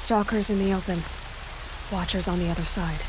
Stalkers in the open. Watchers on the other side.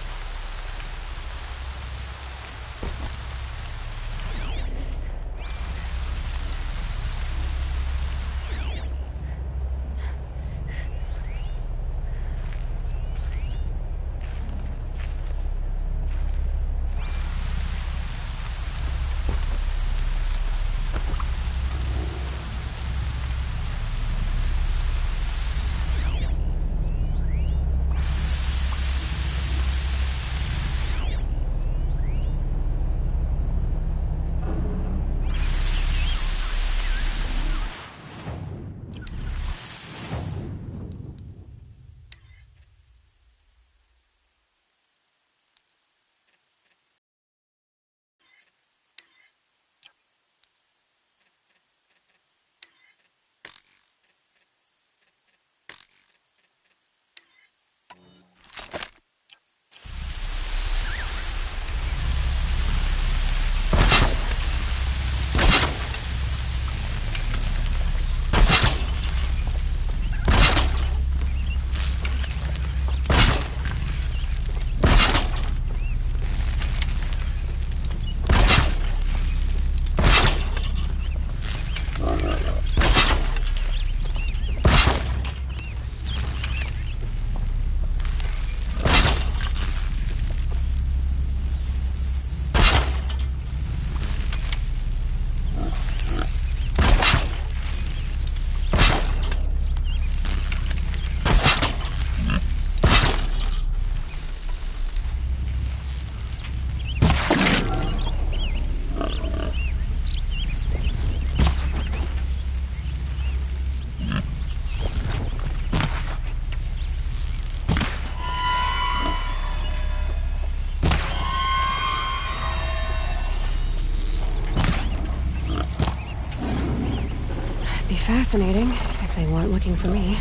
Fascinating, if they weren't looking for me.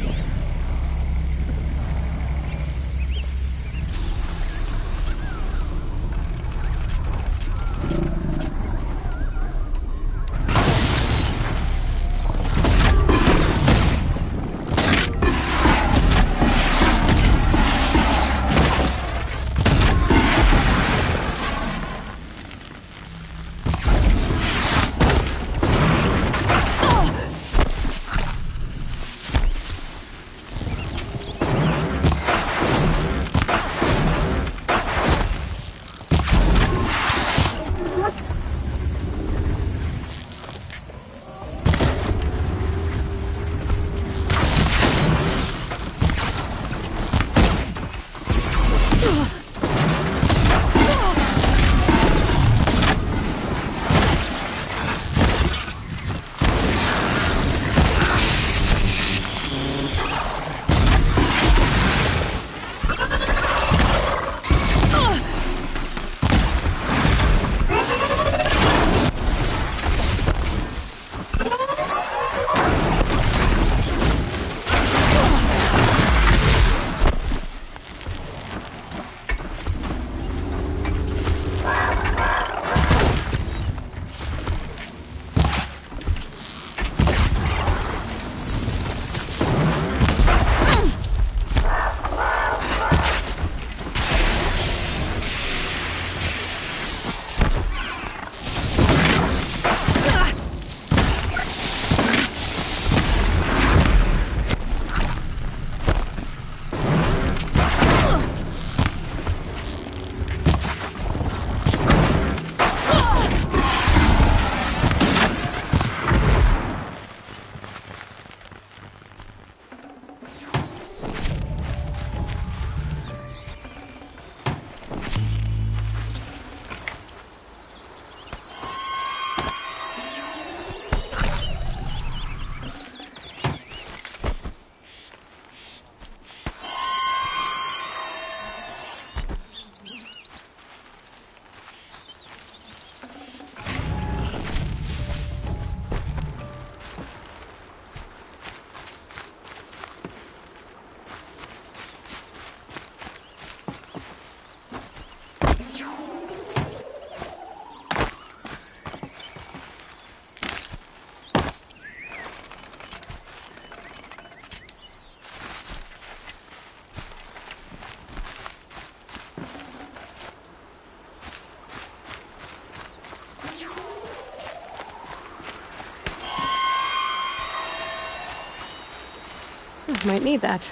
Might need that.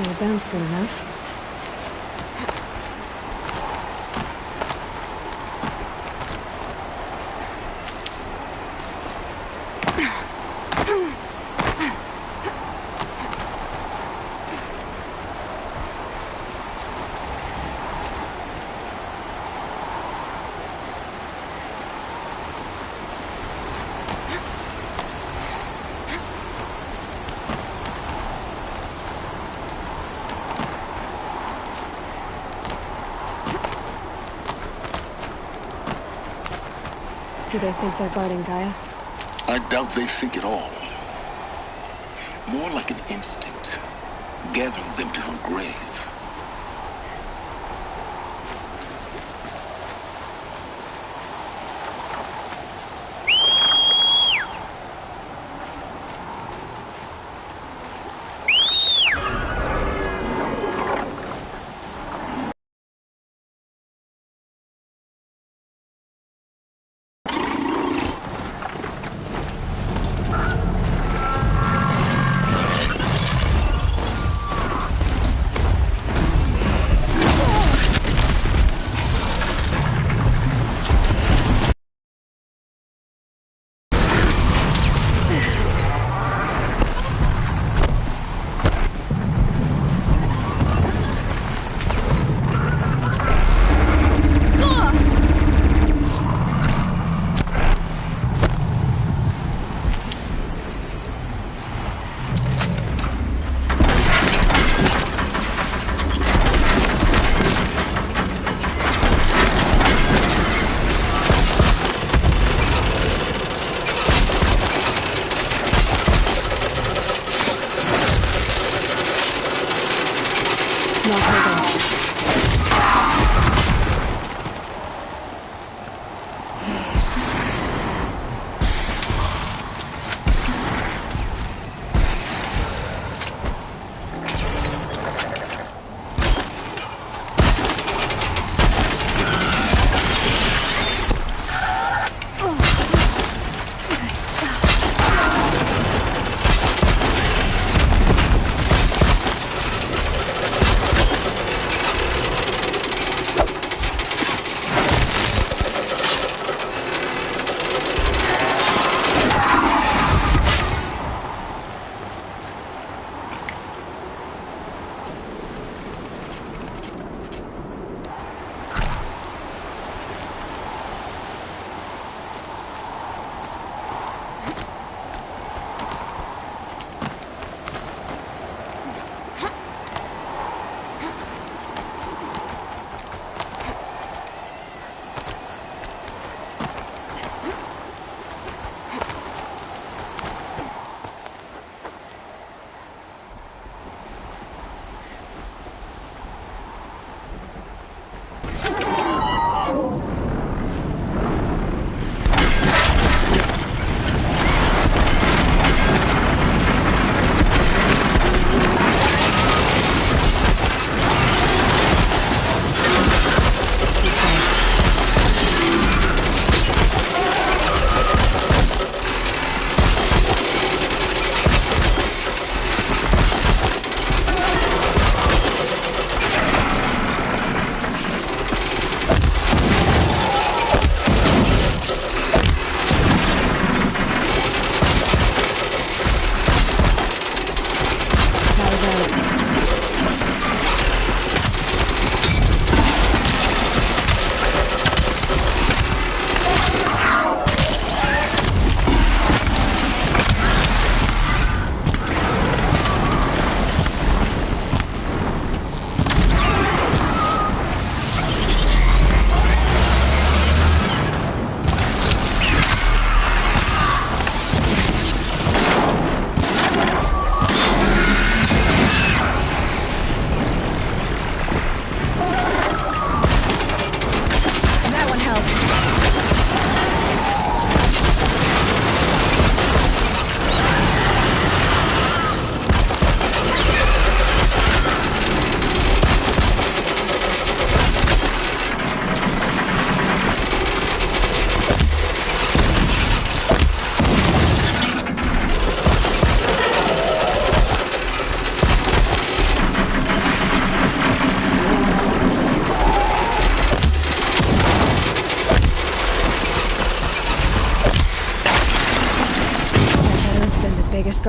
You're down soon enough. Do they think they're guarding Gaia? I doubt they think at all. More like an instinct, gathering them to her grave.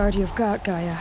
guard you've got, Gaia.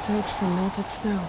Soaked from melted snow.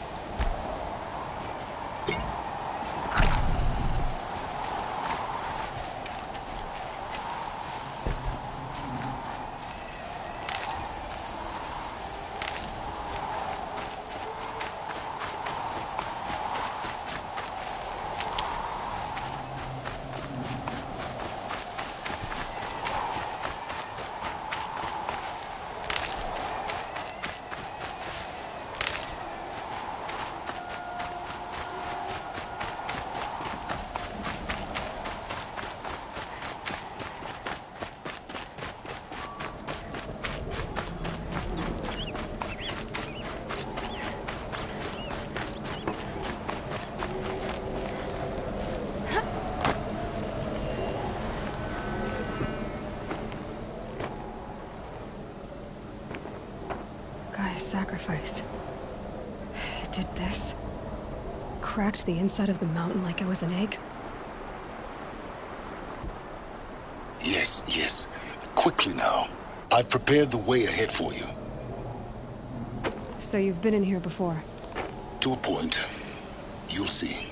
Sacrifice. It did this. Cracked the inside of the mountain like it was an egg. Yes, yes. Quickly now. I've prepared the way ahead for you. So you've been in here before? To a point. You'll see.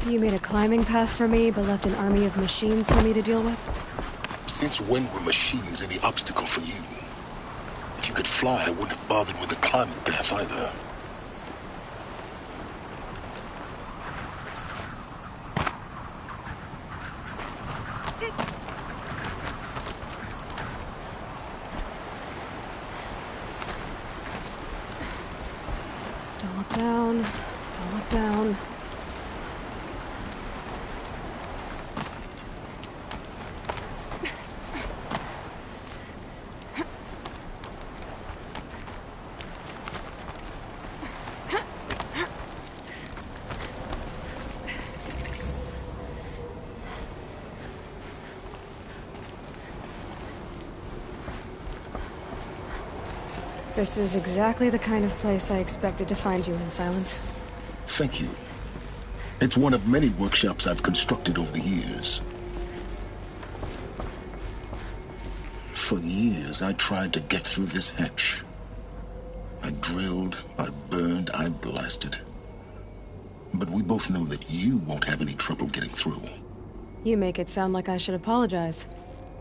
You made a climbing path for me, but left an army of machines for me to deal with? Since when were machines any obstacle for you? If you could fly, I wouldn't have bothered with the climbing path either. Don't look down. Don't look down. This is exactly the kind of place I expected to find you in, Silence. Thank you. It's one of many workshops I've constructed over the years. For years, I tried to get through this hatch. I drilled, I burned, I blasted. But we both know that you won't have any trouble getting through. You make it sound like I should apologize.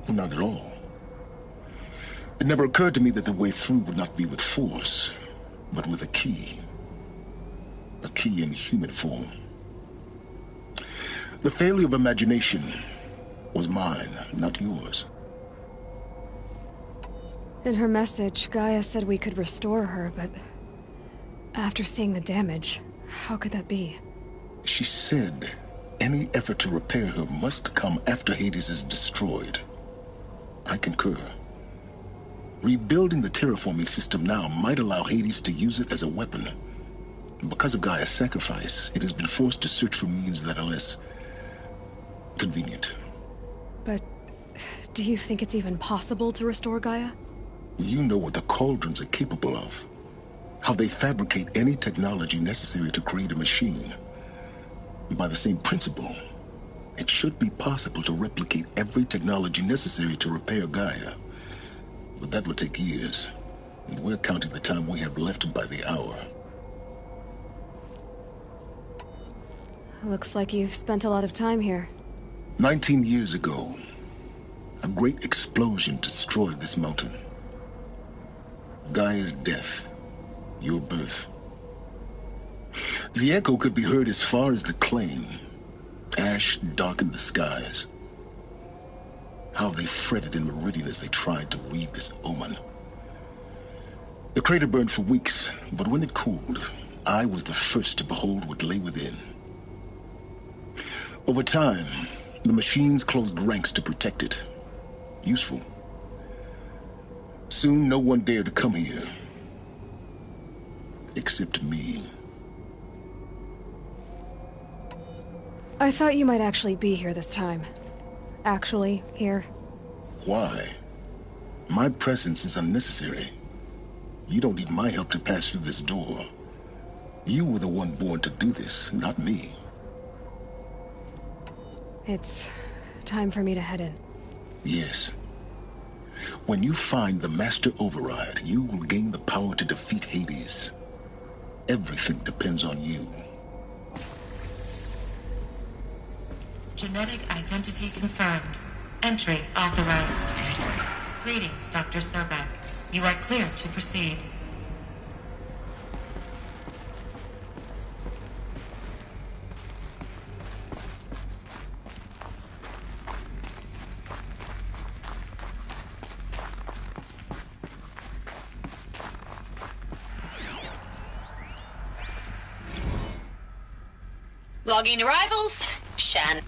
Not at all. It never occurred to me that the way through would not be with force, but with a key. A key in human form. The failure of imagination was mine, not yours. In her message, Gaia said we could restore her, but after seeing the damage, how could that be? She said any effort to repair her must come after Hades is destroyed. I concur. Rebuilding the terraforming system now might allow Hades to use it as a weapon. Because of Gaia's sacrifice, it has been forced to search for means that are less convenient. But do you think it's even possible to restore Gaia? You know what the Cauldrons are capable of. How they fabricate any technology necessary to create a machine. By the same principle, it should be possible to replicate every technology necessary to repair Gaia. But that would take years. And we're counting the time we have left by the hour. Looks like you've spent a lot of time here. 19 years ago, a great explosion destroyed this mountain. Gaia's death, your birth. The echo could be heard as far as the claim. Ash darkened the skies. How they fretted in Meridian as they tried to read this omen. The crater burned for weeks, but when it cooled, I was the first to behold what lay within. Over time, the machines closed ranks to protect it. Useful. Soon, no one dared to come here. Except me. I thought you might actually be here this time. Actually, here. Why? My presence is unnecessary. You don't need my help to pass through this door. You were the one born to do this, not me. It's time for me to head in. Yes. When you find the Master Override, you will gain the power to defeat Hades. Everything depends on you. Genetic identity confirmed. Entry authorized. Greetings, Dr. Sobek. You are clear to proceed. Logging arrivals. Shan.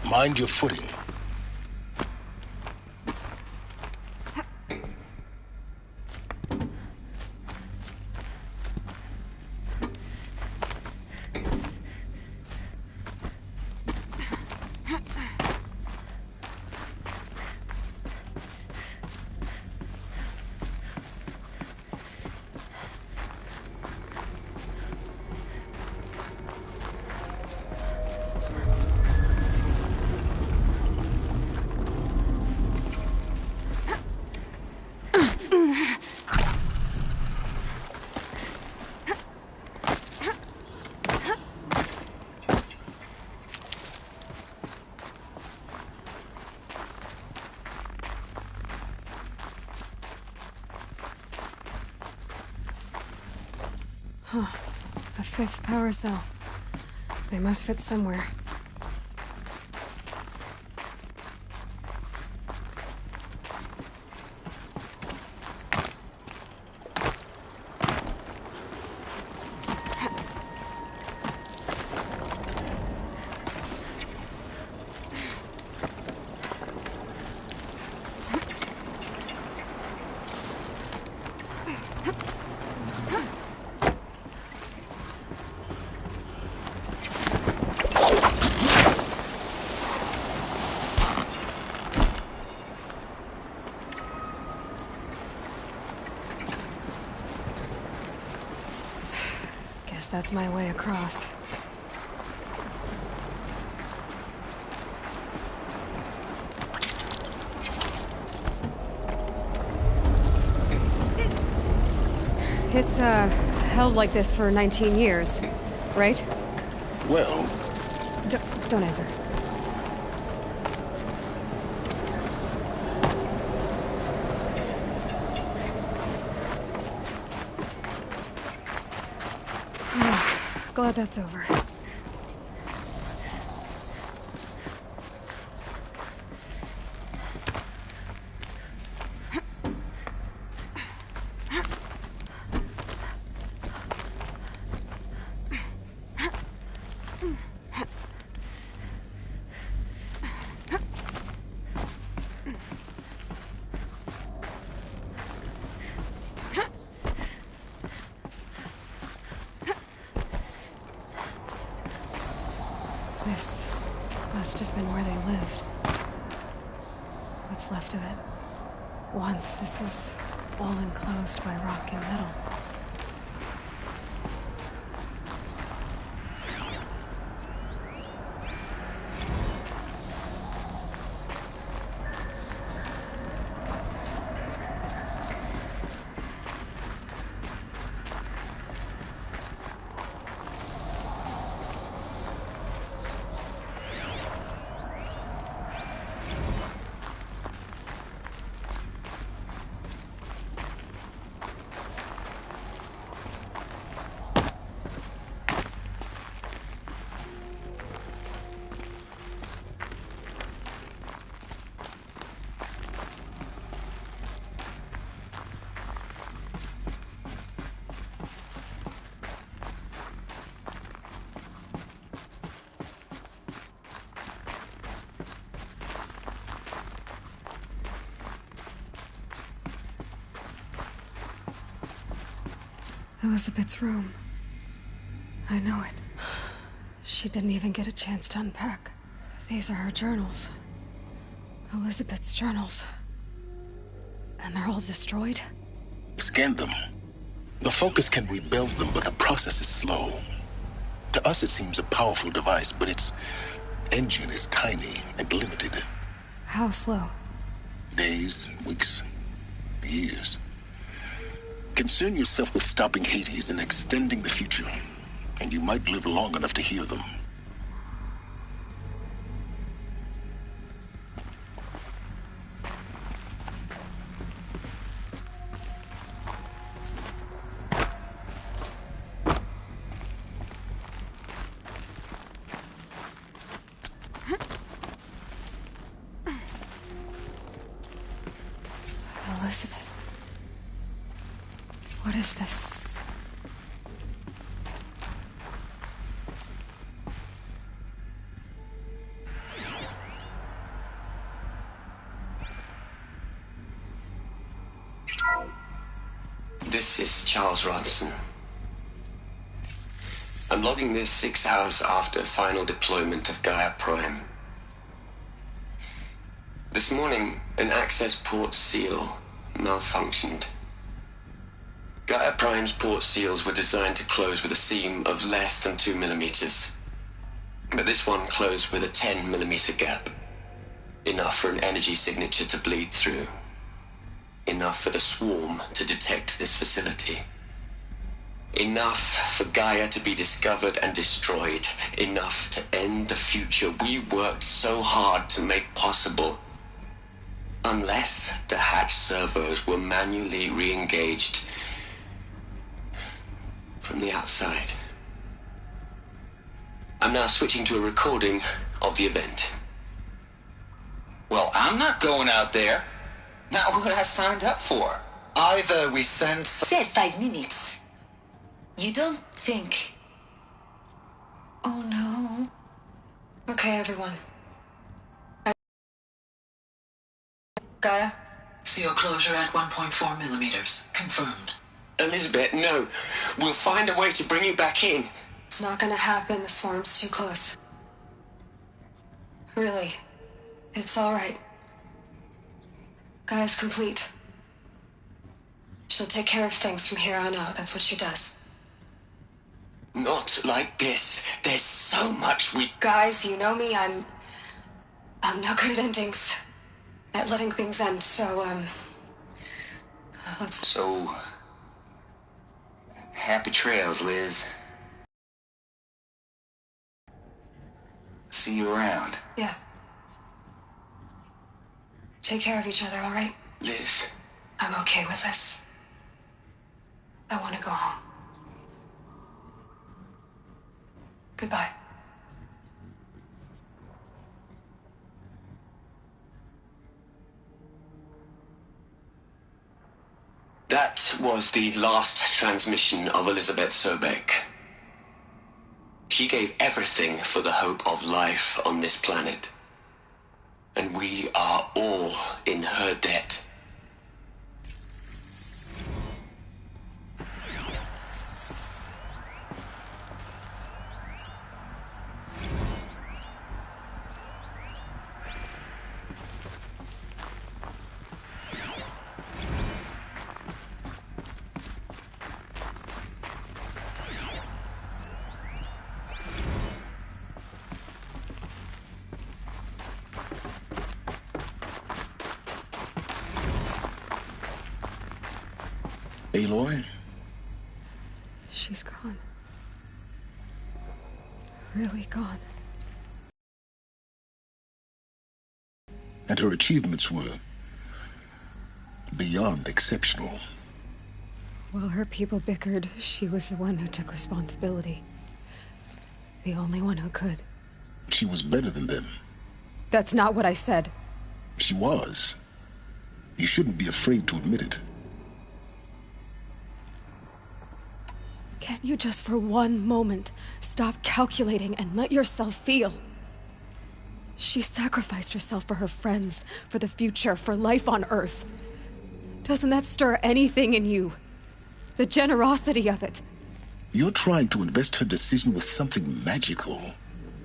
Mind your footing. Huh. A fifth power cell. They must fit somewhere. Guess that's my way across. It's, held like this for 19 years, right? Well, Don't answer. Glad that's over. This must have been where they lived. What's left of it. Once this was all enclosed by rock and metal. Elizabeth's room. I know it. She didn't even get a chance to unpack. These are her journals. Elizabeth's journals. And they're all destroyed? Scan them. The Focus can rebuild them, but the process is slow. To us, it seems a powerful device, but its engine is tiny and limited. How slow? Days, weeks, years. Concern yourself with stopping Hades and extending the future, and you might live long enough to hear them. Elizabeth. What is this? This is Charles Ronson. I'm logging this 6 hours after final deployment of Gaia Prime. This morning, an access port seal malfunctioned. Gaia Prime's port seals were designed to close with a seam of less than 2 millimeters. But this one closed with a 10 millimeter gap. Enough for an energy signature to bleed through. Enough for the swarm to detect this facility. Enough for Gaia to be discovered and destroyed. Enough to end the future we worked so hard to make possible. Unless the hatch servos were manually re-engaged from the outside. I'm now switching to a recording of the event. Well, I'm not going out there. Not what I signed up for. Either we send... Said 5 minutes. You don't think... Oh no. Okay, everyone. Gaia? Seal closure at 1.4 millimeters. Confirmed. Elizabeth, no. We'll find a way to bring you back in. It's not gonna happen. The swarm's too close. Really. It's alright. Gaia's complete. She'll take care of things from here on out. That's what she does. Not like this. There's so much we... Guys, you know me. I'm no good at endings. At letting things end, so, let's... So... Happy trails, Liz. See you around. Yeah. Take care of each other, all right? Liz. I'm okay with this. I want to go home. Goodbye. That was the last transmission of Elizabeth Sobek. She gave everything for the hope of life on this planet. And we are all in her debt. Aloy? She's gone. Really gone. And her achievements were beyond exceptional. While her people bickered, she was the one who took responsibility. The only one who could. She was better than them. That's not what I said. She was. You shouldn't be afraid to admit it. Can't you just for one moment stop calculating and let yourself feel? She sacrificed herself for her friends, for the future, for life on Earth. Doesn't that stir anything in you? The generosity of it. You're trying to invest her decision with something magical.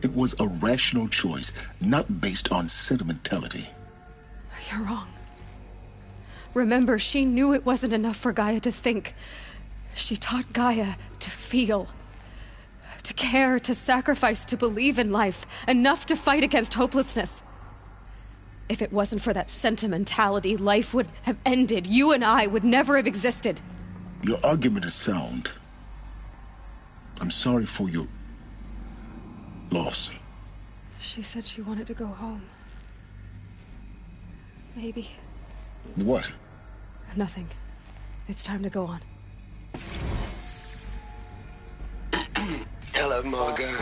It was a rational choice, not based on sentimentality. You're wrong. Remember, she knew it wasn't enough for Gaia to think. She taught Gaia to feel. To care, to sacrifice, to believe in life. Enough to fight against hopelessness. If it wasn't for that sentimentality, life would have ended. You and I would never have existed. Your argument is sound. I'm sorry for your loss. She said she wanted to go home. Maybe. What? Nothing. It's time to go on. Hello, Margot.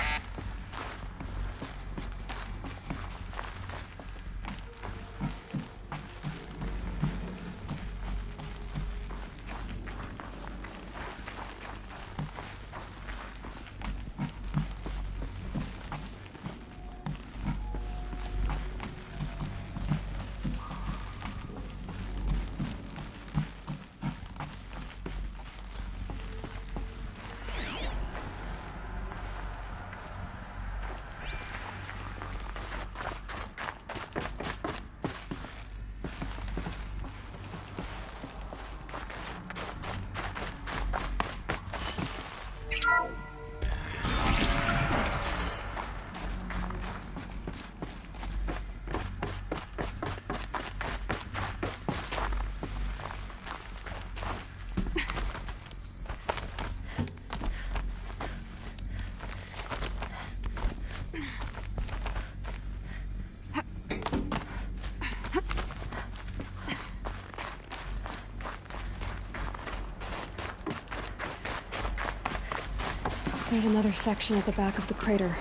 There's another section at the back of the crater.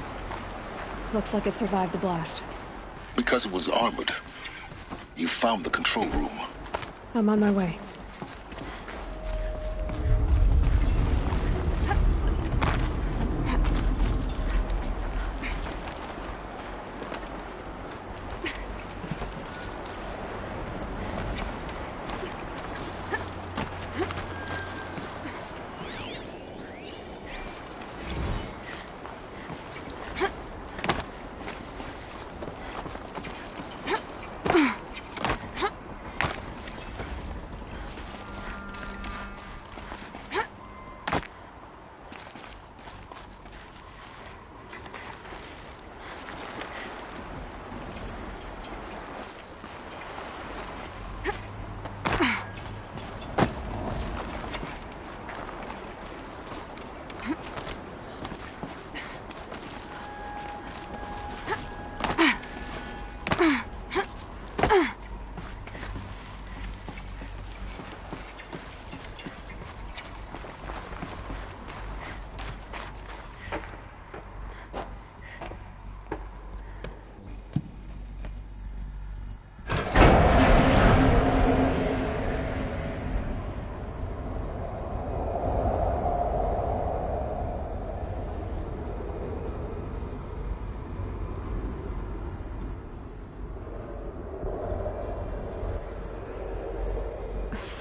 Looks like it survived the blast. Because it was armored. You found the control room. I'm on my way.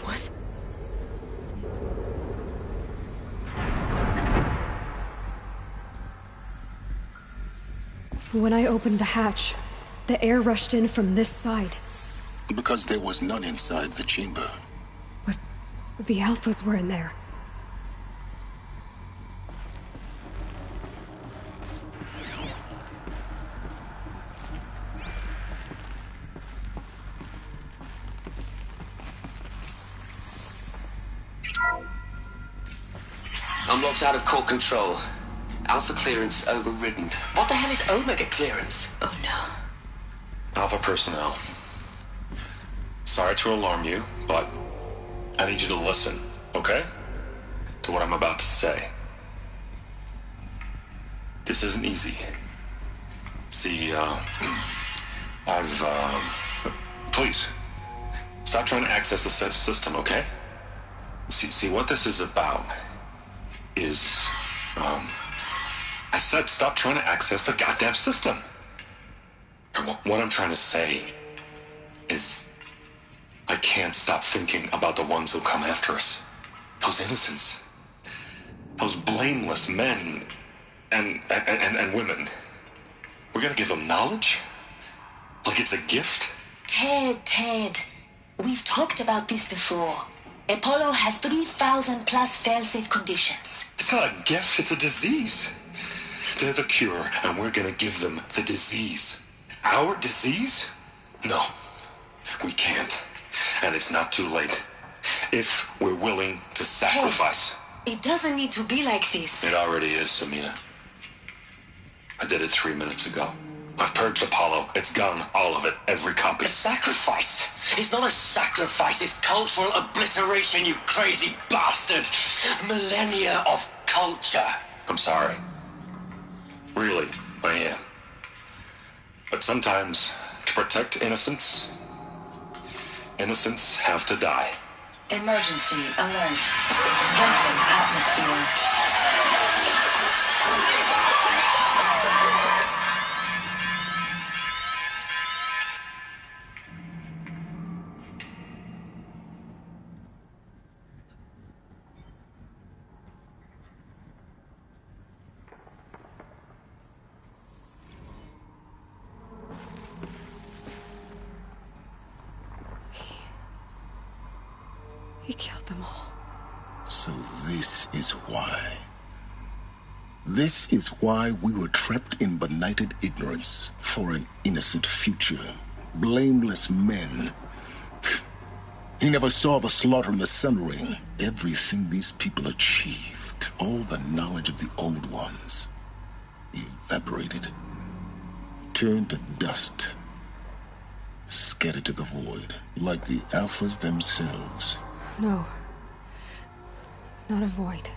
What? When I opened the hatch, the air rushed in from this side. Because there was none inside the chamber. But the Alphas were in there. I'm locked out of core control. Alpha clearance overridden. What the hell is Omega clearance? Oh no. Alpha personnel. Sorry to alarm you, but I need you to listen, okay? To what I'm about to say. This isn't easy. See, please, stop trying to access the system, okay? See, what this is about is, I said stop trying to access the goddamn system. What I'm trying to say is, I can't stop thinking about the ones who come after us. Those innocents. Those blameless men and women. We're gonna give them knowledge? Like it's a gift? Ted. We've talked about this before. Apollo has 3,000 plus fail-safe conditions. It's not a gift, it's a disease. They're the cure, and we're gonna give them the disease. Our disease? No, we can't. And it's not too late. If we're willing to sacrifice. Ted, it doesn't need to be like this. It already is, Samina. I did it 3 minutes ago. I've purged Apollo. It's gone. All of it. Every copy. A sacrifice? It's not a sacrifice. It's cultural obliteration, you crazy bastard. Millennia of culture. I'm sorry. Really, I am. But sometimes, to protect innocence, innocents have to die. Emergency alert. Venting atmosphere. He killed them all. So this is why. This is why we were trapped in benighted ignorance for an innocent future. Blameless men. He never saw the slaughter in the Sun Ring. Everything these people achieved, all the knowledge of the old ones, evaporated, turned to dust, scattered to the void, like the Alphas themselves. No. Not a void.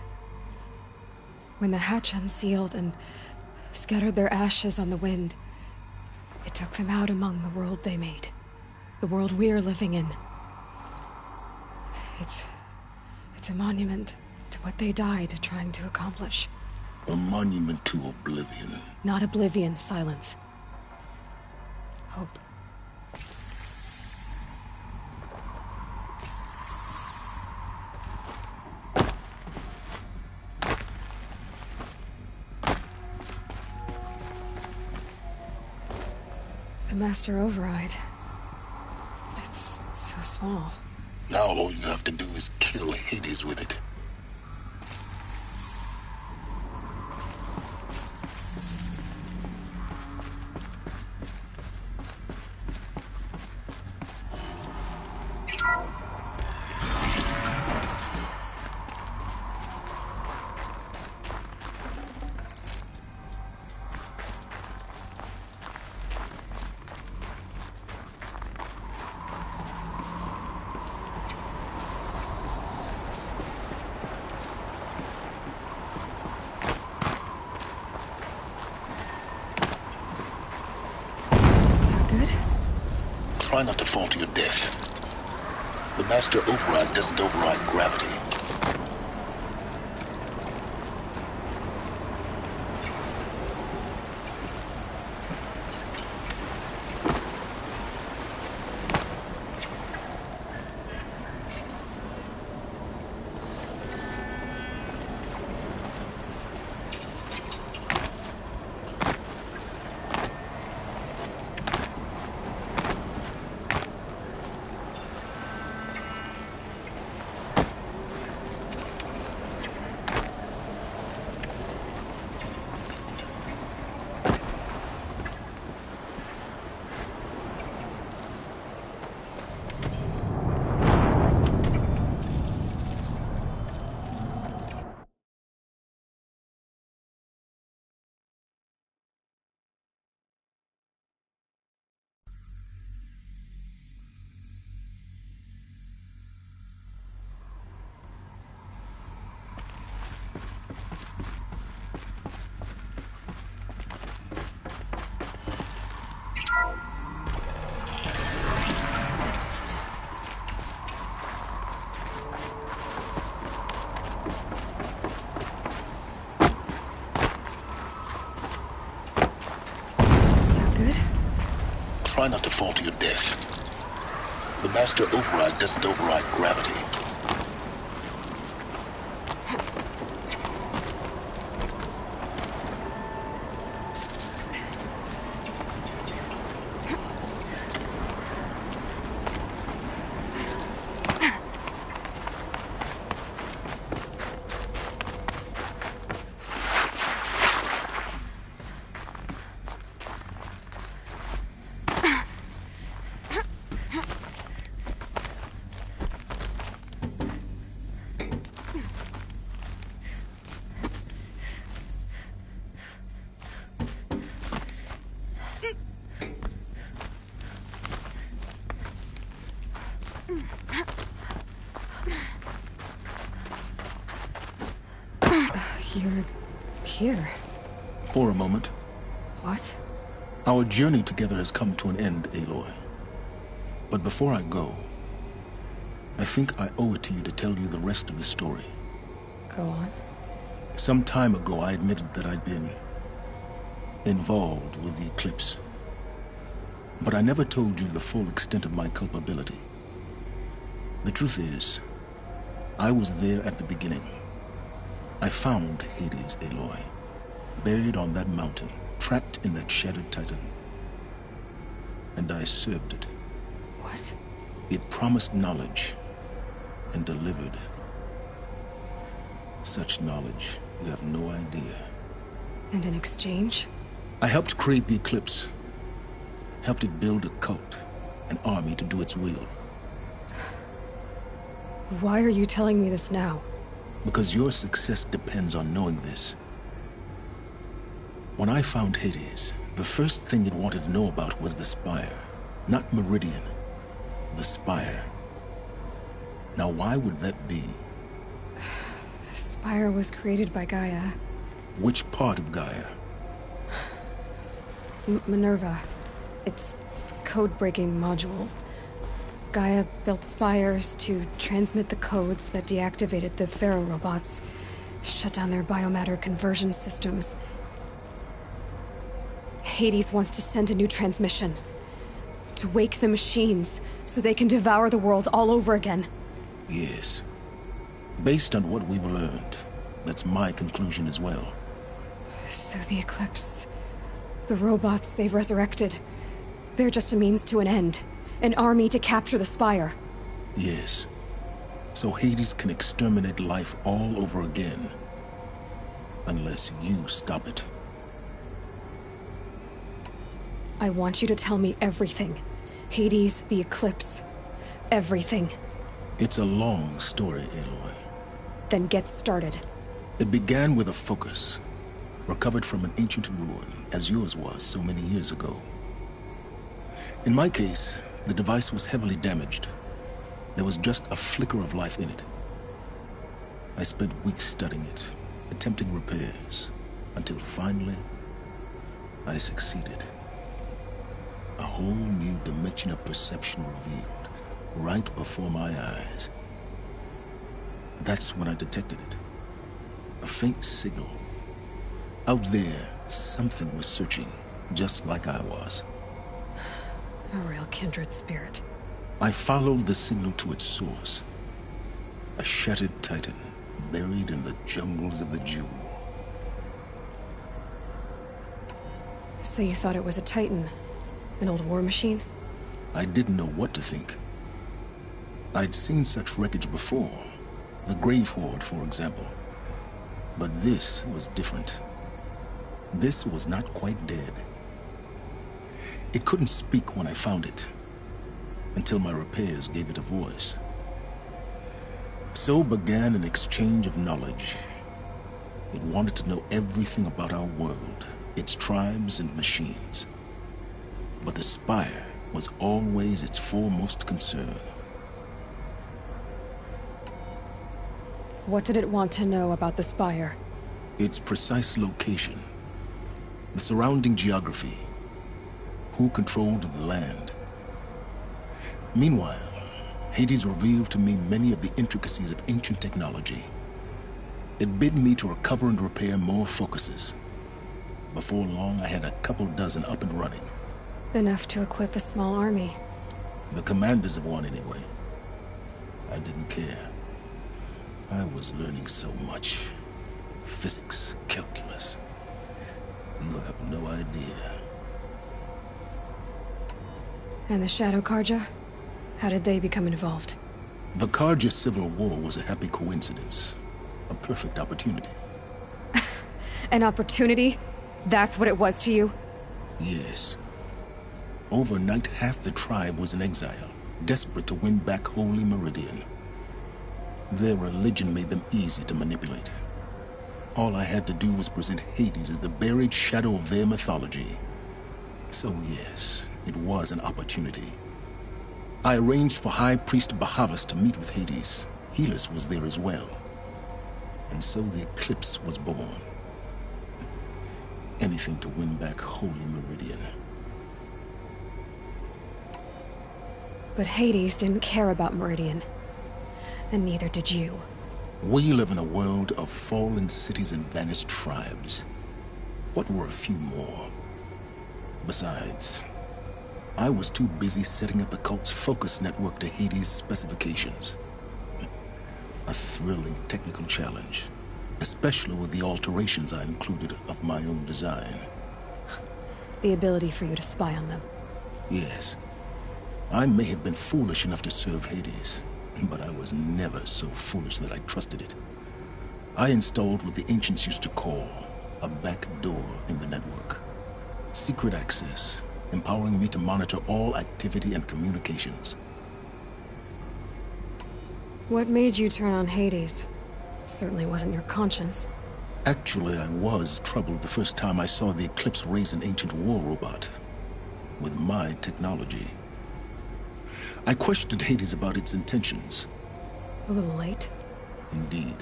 When the hatch unsealed and scattered their ashes on the wind, it took them out among the world they made. The world we're living in. It's a monument to what they died trying to accomplish. A monument to oblivion. Not oblivion, silence. Hope. The Master Override. It's so small. Now all you have to do is kill Hades with it. Try not to fall to your death. The Master Override doesn't override gravity. try not to fall to your death. The master override doesn't override gravity. You're here. For a moment. What? Our journey together has come to an end, Aloy. But before I go, I think I owe it to you to tell you the rest of the story. Go on. Some time ago, I admitted that I'd been involved with the eclipse. But I never told you the full extent of my culpability. The truth is, I was there at the beginning. I found Hades, Aloy, buried on that mountain, trapped in that shattered titan. And I served it. What? It promised knowledge and delivered. Such knowledge, you have no idea. And in exchange? I helped create the eclipse. Helped it build a cult, an army to do its will. Why are you telling me this now? Because your success depends on knowing this. When I found Hades, the first thing it wanted to know about was the Spire. Not Meridian. The Spire. Now why would that be? The Spire was created by Gaia. Which part of Gaia? Minerva. Its code-breaking module. Gaia built spires to transmit the codes that deactivated the Pharaoh robots, shut down their biomatter conversion systems. Hades wants to send a new transmission. To wake the machines, so they can devour the world all over again. Yes. Based on what we've learned, that's my conclusion as well. So the Eclipse... the robots they've resurrected... they're just a means to an end. An army to capture the Spire. Yes. So Hades can exterminate life all over again. Unless you stop it. I want you to tell me everything. Hades, the Eclipse. Everything. It's a long story, Aloy. Then get started. It began with a focus, recovered from an ancient ruin, as yours was so many years ago. In my case, the device was heavily damaged. There was just a flicker of life in it. I spent weeks studying it, attempting repairs, until finally, I succeeded. A whole new dimension of perception revealed, right before my eyes. That's when I detected it. A faint signal. Out there, something was searching, just like I was. A real kindred spirit. I followed the signal to its source. A shattered titan, buried in the jungles of the Jewel. So you thought it was a titan? An old war machine? I didn't know what to think. I'd seen such wreckage before. The Grave Horde, for example. But this was different. This was not quite dead. It couldn't speak when I found it, until my repairs gave it a voice. So began an exchange of knowledge. It wanted to know everything about our world, its tribes and machines. But the Spire was always its foremost concern. What did it want to know about the Spire? Its precise location, the surrounding geography, who controlled the land. Meanwhile, Hades revealed to me many of the intricacies of ancient technology. It bid me to recover and repair more focuses. Before long, I had a couple dozen up and running. Enough to equip a small army. The commanders of one, anyway. I didn't care. I was learning so much. Physics, calculus. You have no idea. And the Shadow Karja? How did they become involved? The Karja Civil War was a happy coincidence. A perfect opportunity. An opportunity? That's what it was to you? Yes. Overnight, half the tribe was in exile, desperate to win back Holy Meridian. Their religion made them easy to manipulate. All I had to do was present Hades as the buried shadow of their mythology. So yes, it was an opportunity. I arranged for High Priest Bahavas to meet with Hades. Helis was there as well. And so the eclipse was born. Anything to win back Holy Meridian. But Hades didn't care about Meridian. And neither did you. We live in a world of fallen cities and vanished tribes. What were a few more? Besides, I was too busy setting up the cult's focus network to Hades' specifications. A thrilling technical challenge, especially with the alterations I included of my own design. The ability for you to spy on them. Yes. I may have been foolish enough to serve Hades, but I was never so foolish that I trusted it. I installed what the ancients used to call a back door in the network. Secret access, empowering me to monitor all activity and communications. What made you turn on Hades? It certainly wasn't your conscience. Actually, I was troubled the first time I saw the Eclipse raise an ancient war robot. With my technology. I questioned Hades about its intentions. A little late. Indeed.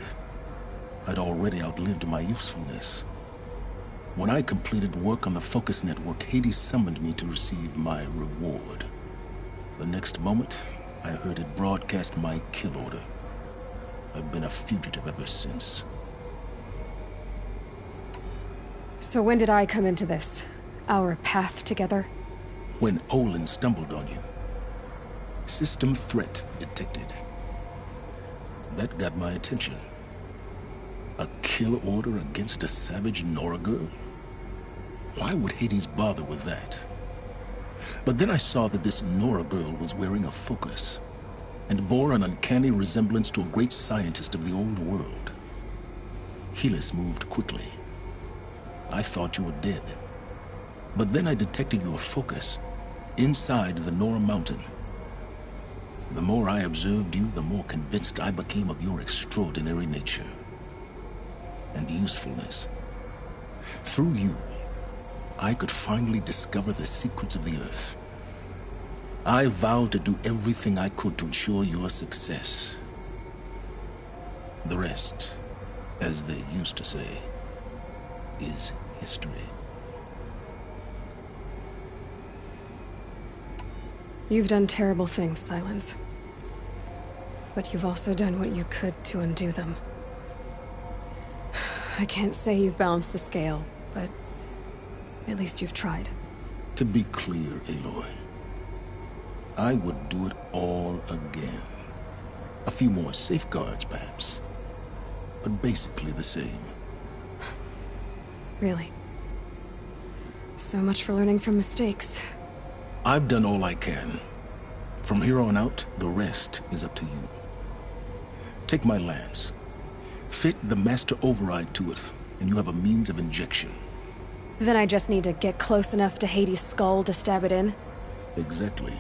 I'd already outlived my usefulness. When I completed work on the Focus Network, Hades summoned me to receive my reward. The next moment, I heard it broadcast my kill order. I've been a fugitive ever since. So when did I come into this? Our path together? When Olin stumbled on you. System threat detected. That got my attention. A kill order against a savage Nora girl? Why would Hades bother with that? But then I saw that this Nora girl was wearing a focus, and bore an uncanny resemblance to a great scientist of the old world. Helis moved quickly. I thought you were dead. But then I detected your focus, inside the Nora mountain. The more I observed you, the more convinced I became of your extraordinary nature. And usefulness. Through you, I could finally discover the secrets of the Earth. I vowed to do everything I could to ensure your success. The rest, as they used to say, is history. You've done terrible things, Silence. But you've also done what you could to undo them. I can't say you've balanced the scale, but at least you've tried. To be clear, Aloy, I would do it all again. A few more safeguards, perhaps. But basically the same. Really? So much for learning from mistakes. I've done all I can. From here on out, the rest is up to you. Take my lance. Fit the master override to it, and you have a means of injection. Then I just need to get close enough to Hades' skull to stab it in? Exactly.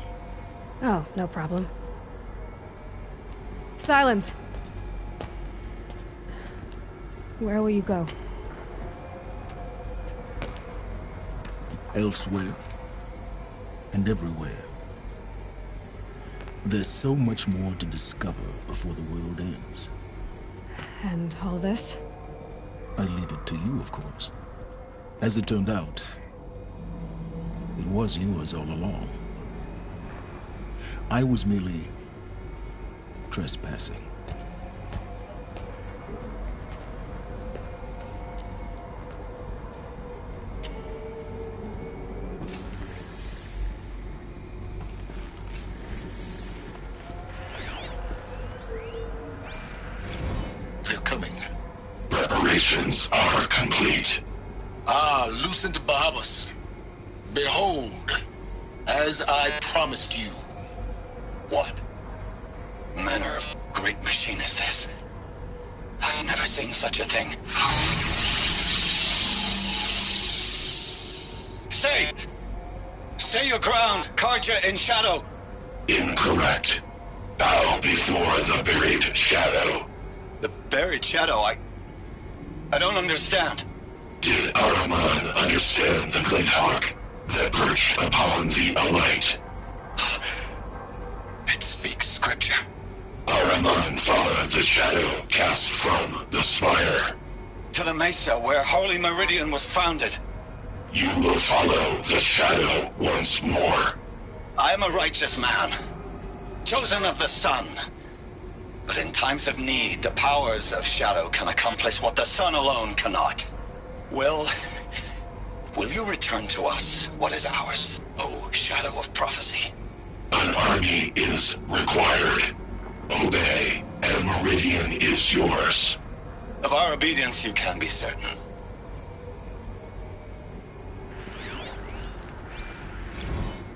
Oh, no problem. Silence! Where will you go? Elsewhere. And everywhere. There's so much more to discover before the world ends. And all this? I leave it to you, of course. As it turned out, it was yours all along. I was merely trespassing. Preparations are complete. Ah, Lucent Bahavas. Behold, as I promised you. What manner of great machine is this? I've never seen such a thing. Stay! Stay your ground, Karja in shadow! Incorrect. Bow before the buried shadow. The buried shadow, I don't understand. Did Araman understand the Glinthawk that perched upon the alight? It speaks scripture. Araman followed the shadow cast from the spire. To the mesa where Holy Meridian was founded. You will follow the shadow once more. I am a righteous man, chosen of the sun. But in times of need, the powers of shadow can accomplish what the sun alone cannot. Will you return to us what is ours, O shadow of prophecy? An army is required. Obey, and Meridian is yours. Of our obedience you can be certain.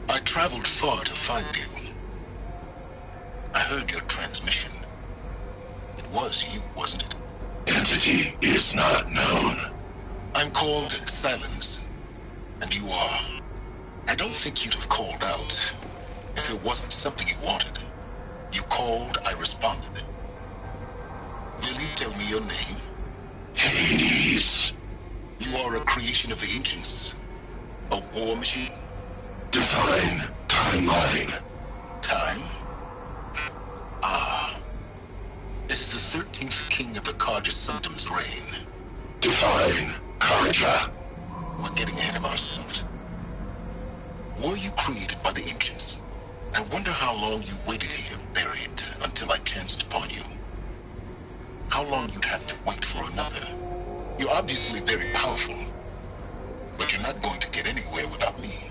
I traveled far to find you. I heard your transmission. It was you, wasn't it? Entity is not known. I'm called Silence, and you are. I don't think you'd have called out if it wasn't something you wanted. You called, I responded. Will you tell me your name? Hades. You are a creation of the ancients. A war machine? Define timeline. Time? Ah. It is the 13th king of the Karja Sundom's reign. Define Karja. We're getting ahead of ourselves. Were you created by the ancients? I wonder how long you waited here, buried, until I chanced upon you. How long you'd have to wait for another. You're obviously very powerful, but you're not going to get anywhere without me.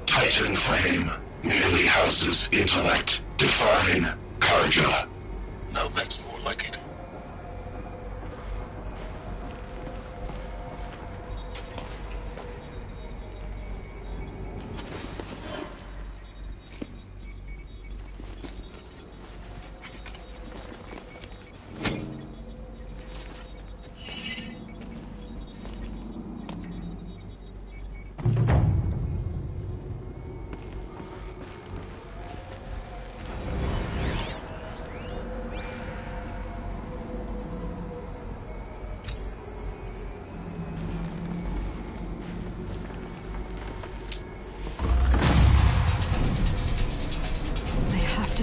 Titan frame merely houses intellect. Define Karja. Now that's more like it.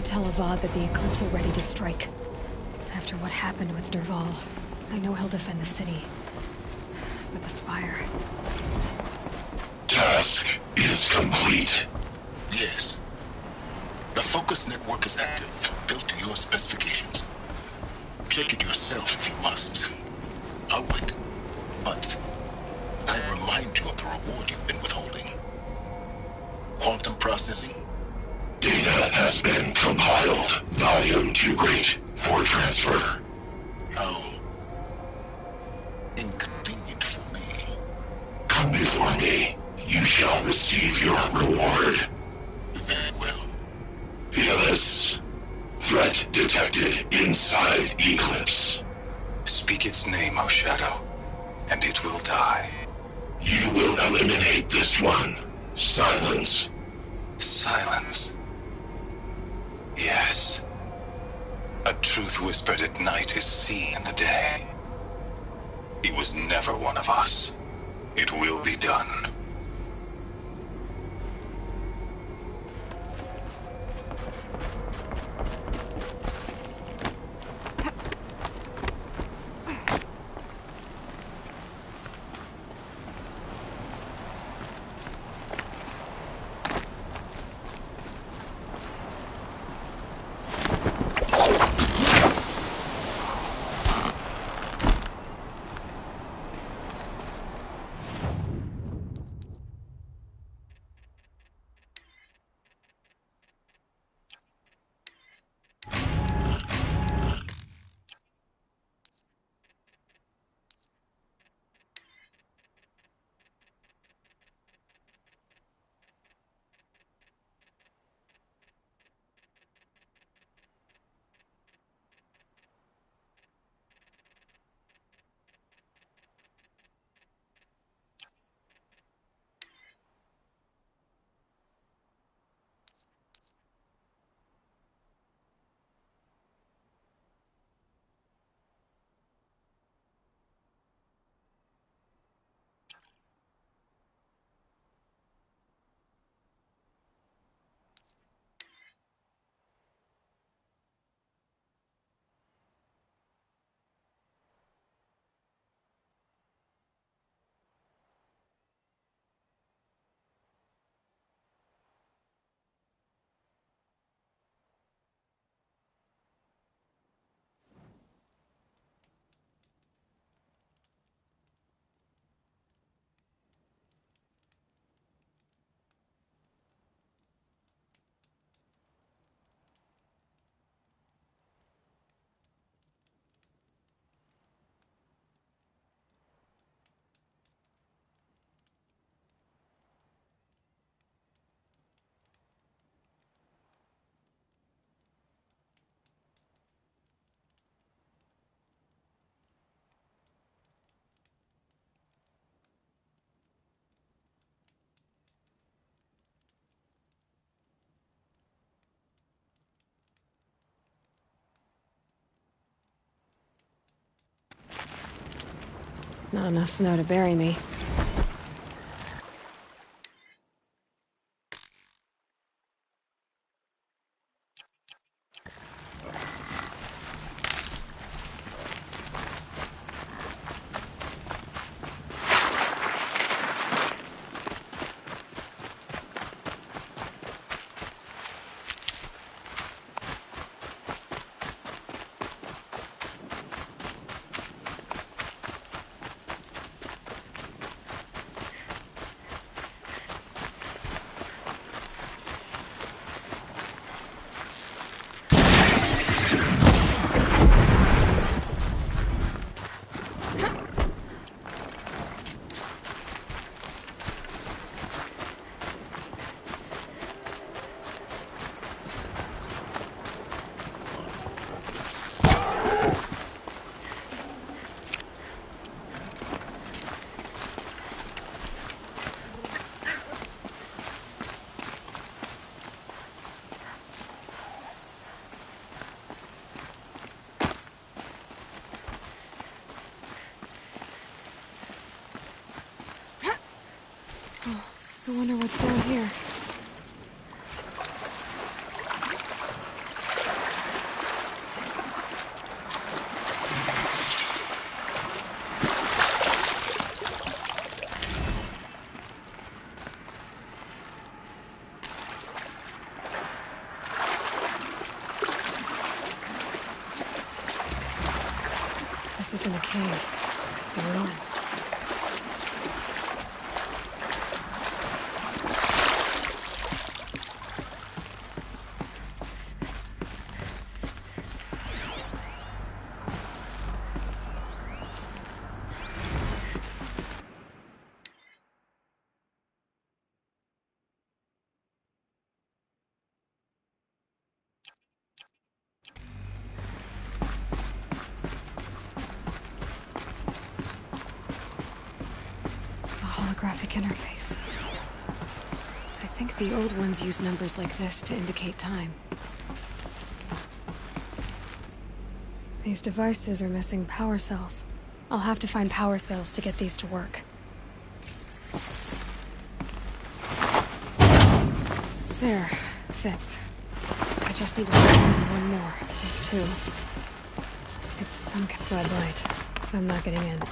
Tell Avad that the Eclipse are ready to strike. After what happened with Derval, I know he'll defend the city. But the Spire... Task is complete. Yes. The focus network is active, built to your specifications. Check it yourself if you must. I'll wait. But I remind you of the reward you've been withholding. Quantum processing? Data has been compiled. Volume too great for transfer. How inconvenient for me. Come before me. You shall receive your reward. Very well. Fearless. Threat detected inside Eclipse. Speak its name, O Shadow, and it will die. You will eliminate this one. Silence. Silence. Yes. A truth whispered at night is seen in the day. He was never one of us. It will be done. Not enough snow to bury me. I wonder what's down here. This isn't a cave. It's a ruin. Holographic interface. I think the old ones use numbers like this to indicate time. These devices are missing power cells. I'll have to find power cells to get these to work. There. Fits. I just need to slide in one more. That's two. It's some kind of red light. I'm not getting in.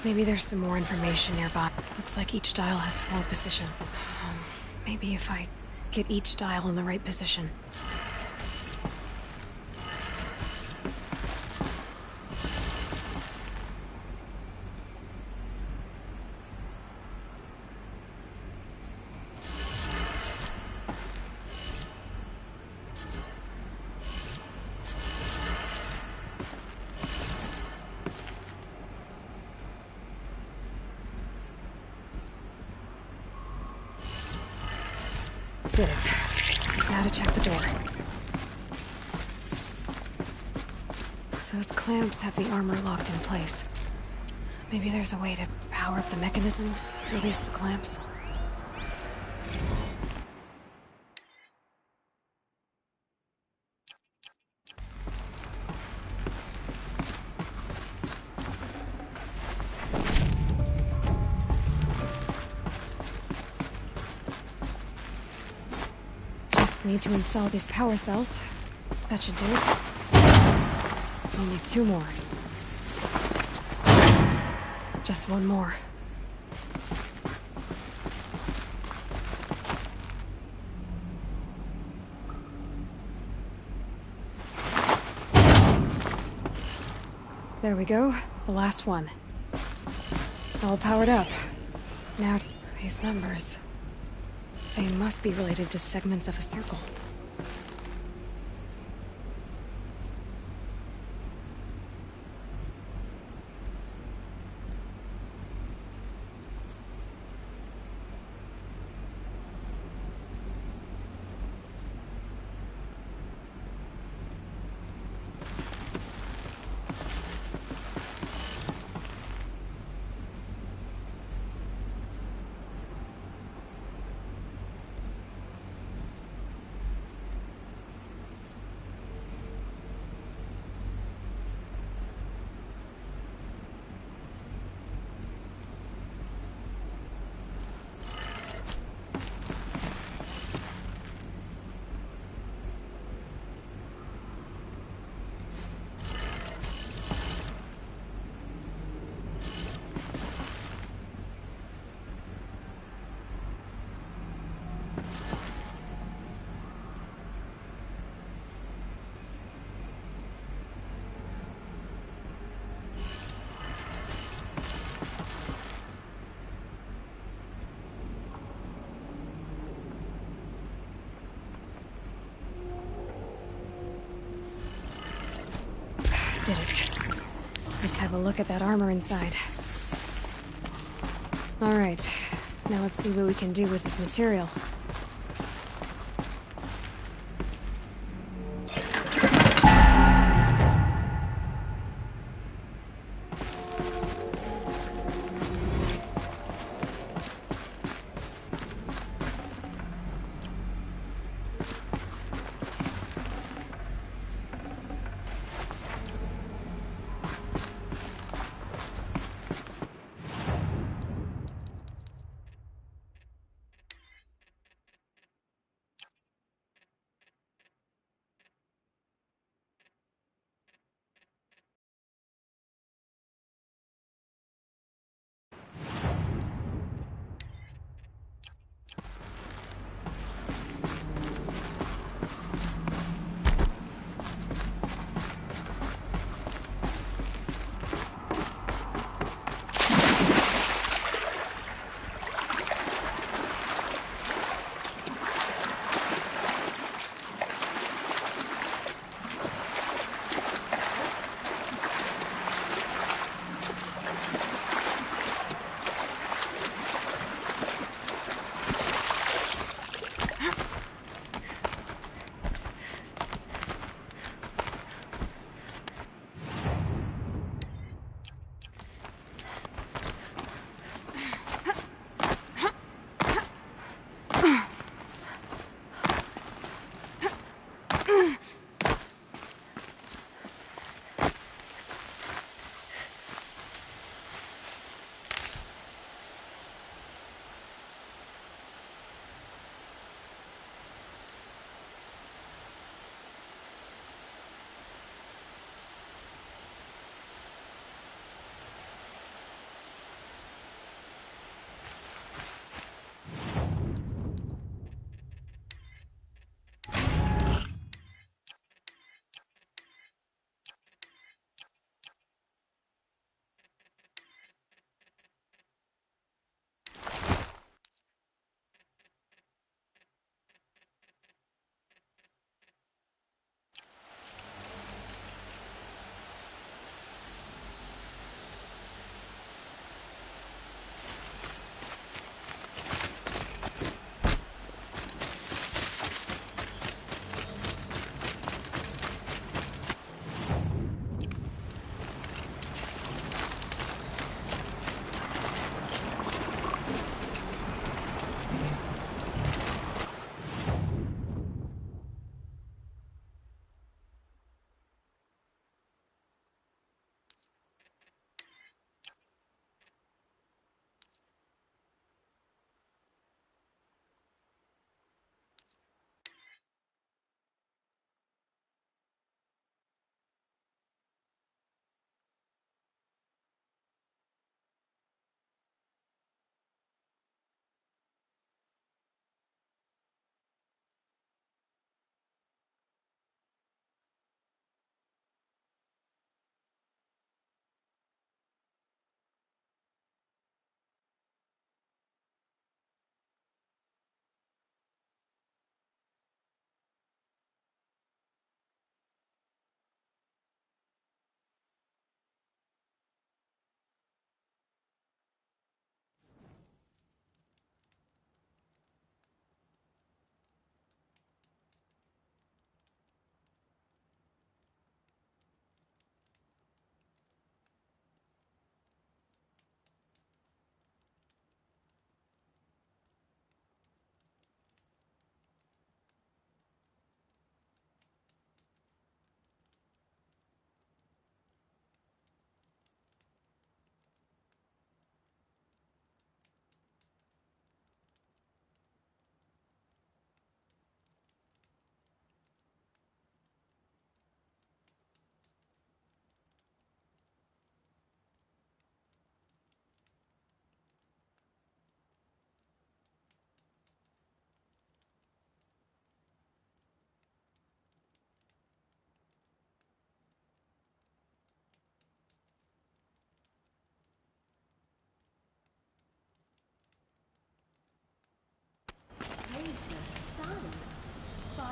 Maybe there's some more information nearby. Looks like each dial has 4 positions. Maybe if I get each dial in the right position. Did it. Now to check the door. Those clamps have the armor locked in place. Maybe there's a way to power up the mechanism, release the clamps. Need to install these power cells. That should do it. Only 2 more. Just 1 more. There we go. The last one. All powered up. Now, these numbers. They must be related to segments of a circle. Did it. Let's have a look at that armor inside. Alright, now let's see what we can do with this material.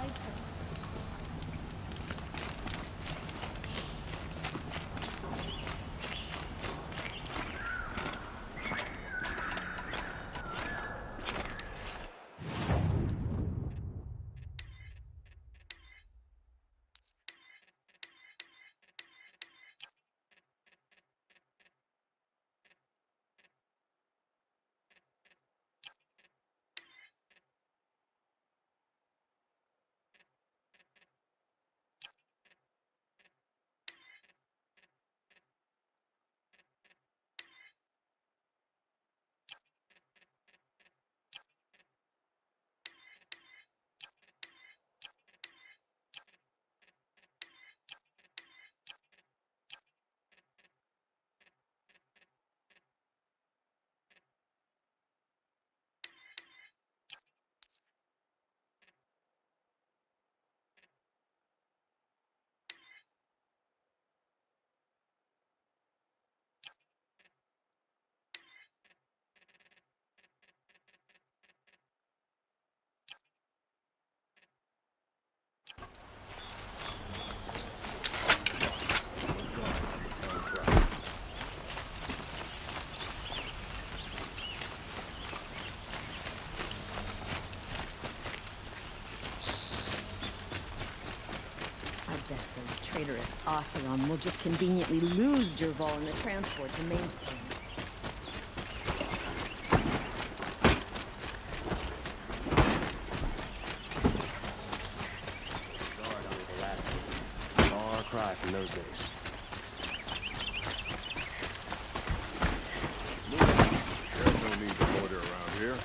advised her. Traitorous Oseram will just conveniently lose Dervahl in the transport to Mainstream. Far cry from those days. There's no need to order around here.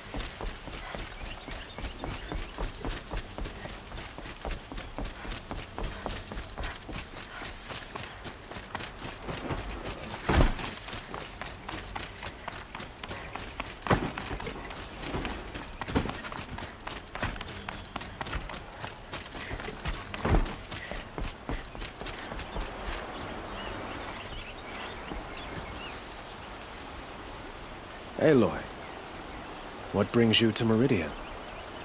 Aloy, what brings you to Meridian?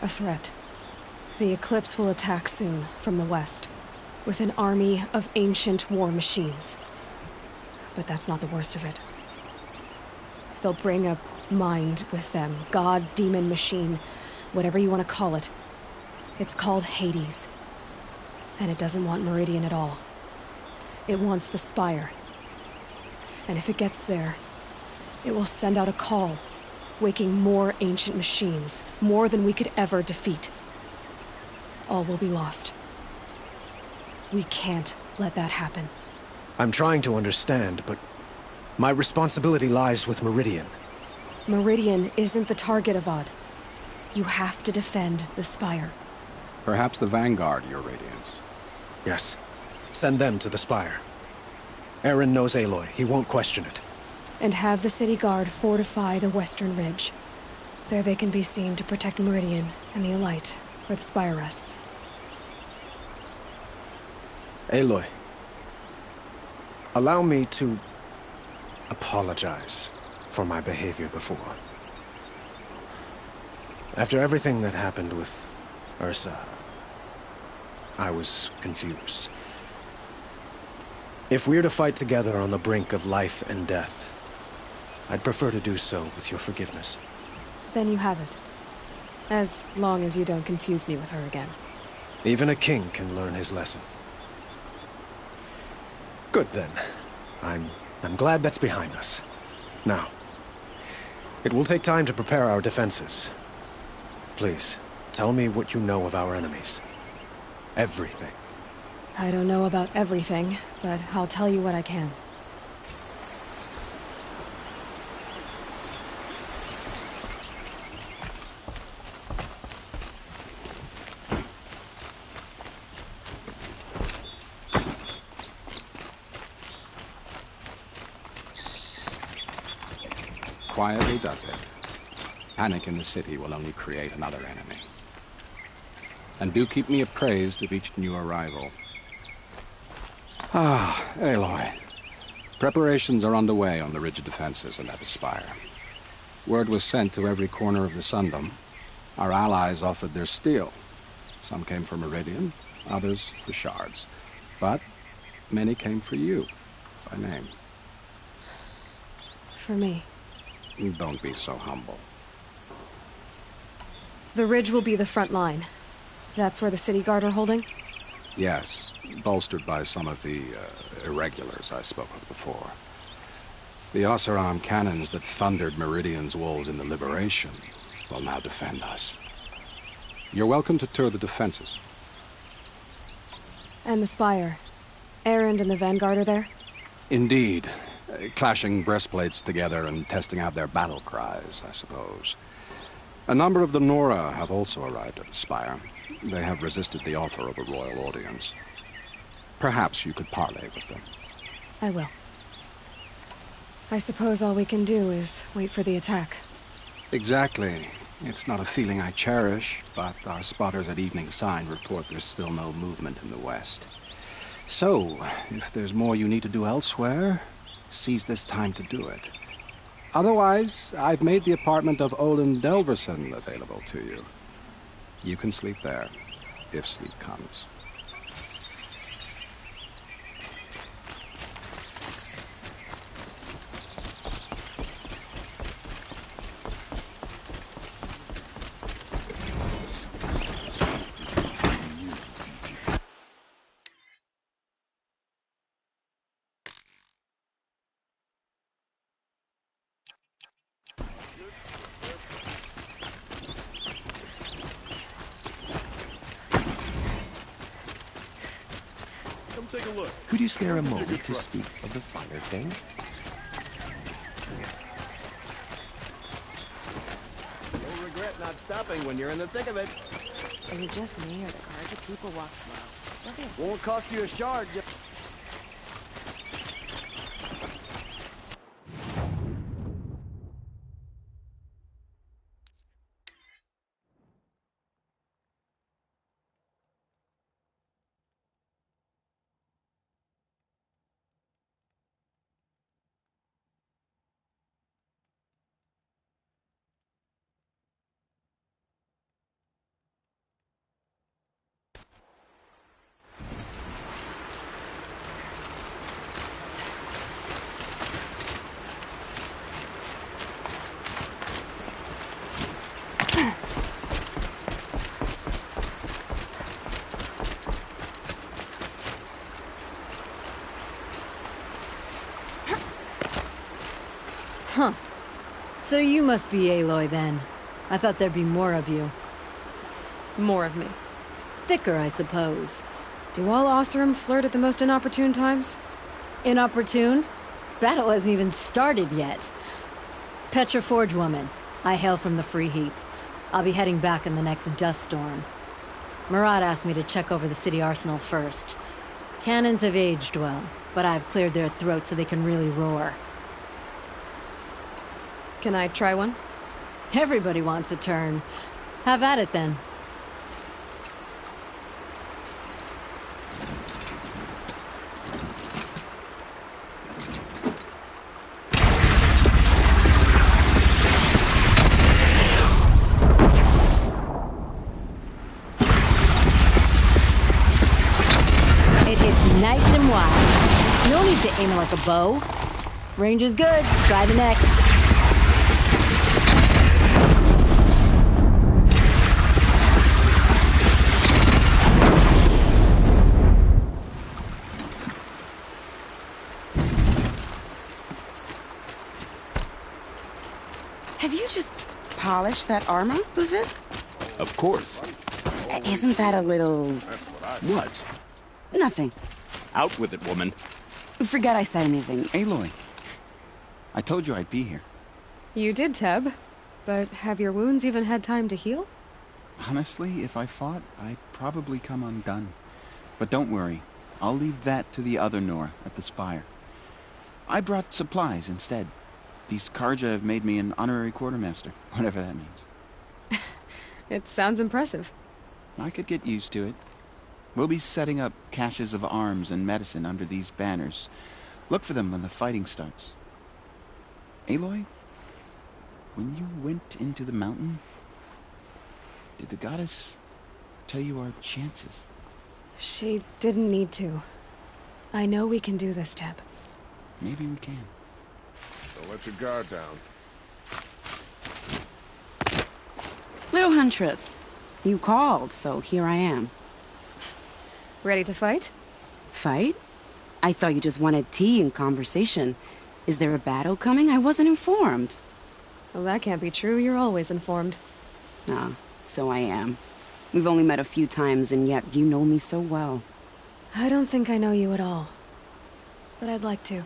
A threat. The Eclipse will attack soon, from the west, with an army of ancient war machines. But that's not the worst of it. They'll bring a mind with them, god, demon, machine, whatever you want to call it. It's called Hades. And it doesn't want Meridian at all. It wants the Spire. And if it gets there, it will send out a call, waking more ancient machines, more than we could ever defeat. All will be lost. We can't let that happen. I'm trying to understand, but my responsibility lies with Meridian. Meridian isn't the target, Avad. You have to defend the Spire. Perhaps the Vanguard, Your Radiance. Yes. Send them to the Spire. Eren knows Aloy. He won't question it. And have the city guard fortify the western ridge. There they can be seen to protect Meridian and the Elite, where the Spire rests. Aloy, allow me to apologize for my behavior before. After everything that happened with Ursa, I was confused. If we're to fight together on the brink of life and death, I'd prefer to do so with your forgiveness. Then you have it. As long as you don't confuse me with her again. Even a king can learn his lesson. Good then. I'm glad that's behind us. Now, it will take time to prepare our defenses. Please, tell me what you know of our enemies. Everything. I don't know about everything, but I'll tell you what I can. Quietly does it. Panic in the city will only create another enemy. And do keep me appraised of each new arrival. Ah, Aloy. Preparations are underway on the ridge defenses and at the Spire. Word was sent to every corner of the Sundom. Our allies offered their steel. Some came for Meridian, others for shards. But many came for you, by name. For me. Don't be so humble. The ridge will be the front line. That's where the city guard are holding? Yes, bolstered by some of the irregulars I spoke of before. The Oseram cannons that thundered Meridian's walls in the Liberation will now defend us. You're welcome to tour the defenses. And the spire. Erend and the Vanguard are there? Indeed. Clashing breastplates together and testing out their battle cries, I suppose. A number of the Nora have also arrived at the spire. They have resisted the offer of a royal audience. Perhaps you could parley with them. I will. I suppose all we can do is wait for the attack. Exactly. It's not a feeling I cherish, but our spotters at Evening Sign report there's still no movement in the west. So, if there's more you need to do elsewhere, seize this time to do it. Otherwise, I've made the apartment of Olin Delverson available to you. You can sleep there, if sleep comes. Take a look. Could you spare a moment to speak of the finer things? You'll regret not stopping when you're in the thick of it. Is it just me or the Carja people walk slow? Won't cost you a shard. Huh. So you must be Aloy, then. I thought there'd be more of you. More of me. Thicker, I suppose. Do all Oseram flirt at the most inopportune times? Inopportune? Battle hasn't even started yet. Petra Forge woman. I hail from the Free Heap. I'll be heading back in the next dust storm. Murad asked me to check over the city arsenal first. Cannons have aged well, but I've cleared their throats so they can really roar. Can I try one? Everybody wants a turn. Have at it, then. It hits nice and wide. No need to aim it like a bow. Range is good. Try the next. Have you just polished that armor, was it? Of course. Isn't that a little... What? Nothing. Out with it, woman. Forget I said anything. Aloy, I told you I'd be here. You did, Teb. But have your wounds even had time to heal? Honestly, if I fought, I'd probably come undone. But don't worry. I'll leave that to the other Nora at the Spire. I brought supplies instead. These Carja have made me an honorary quartermaster, whatever that means. It sounds impressive. I could get used to it. We'll be setting up caches of arms and medicine under these banners. Look for them when the fighting starts. Aloy, when you went into the mountain, did the goddess tell you our chances? She didn't need to. I know we can do this, Teb. Maybe we can. Don't let your guard down. Little Huntress, you called, so here I am. Ready to fight? Fight? I thought you just wanted tea and conversation. Is there a battle coming? I wasn't informed. Well, that can't be true. You're always informed. Ah, so I am. We've only met a few times, and yet you know me so well. I don't think I know you at all. But I'd like to.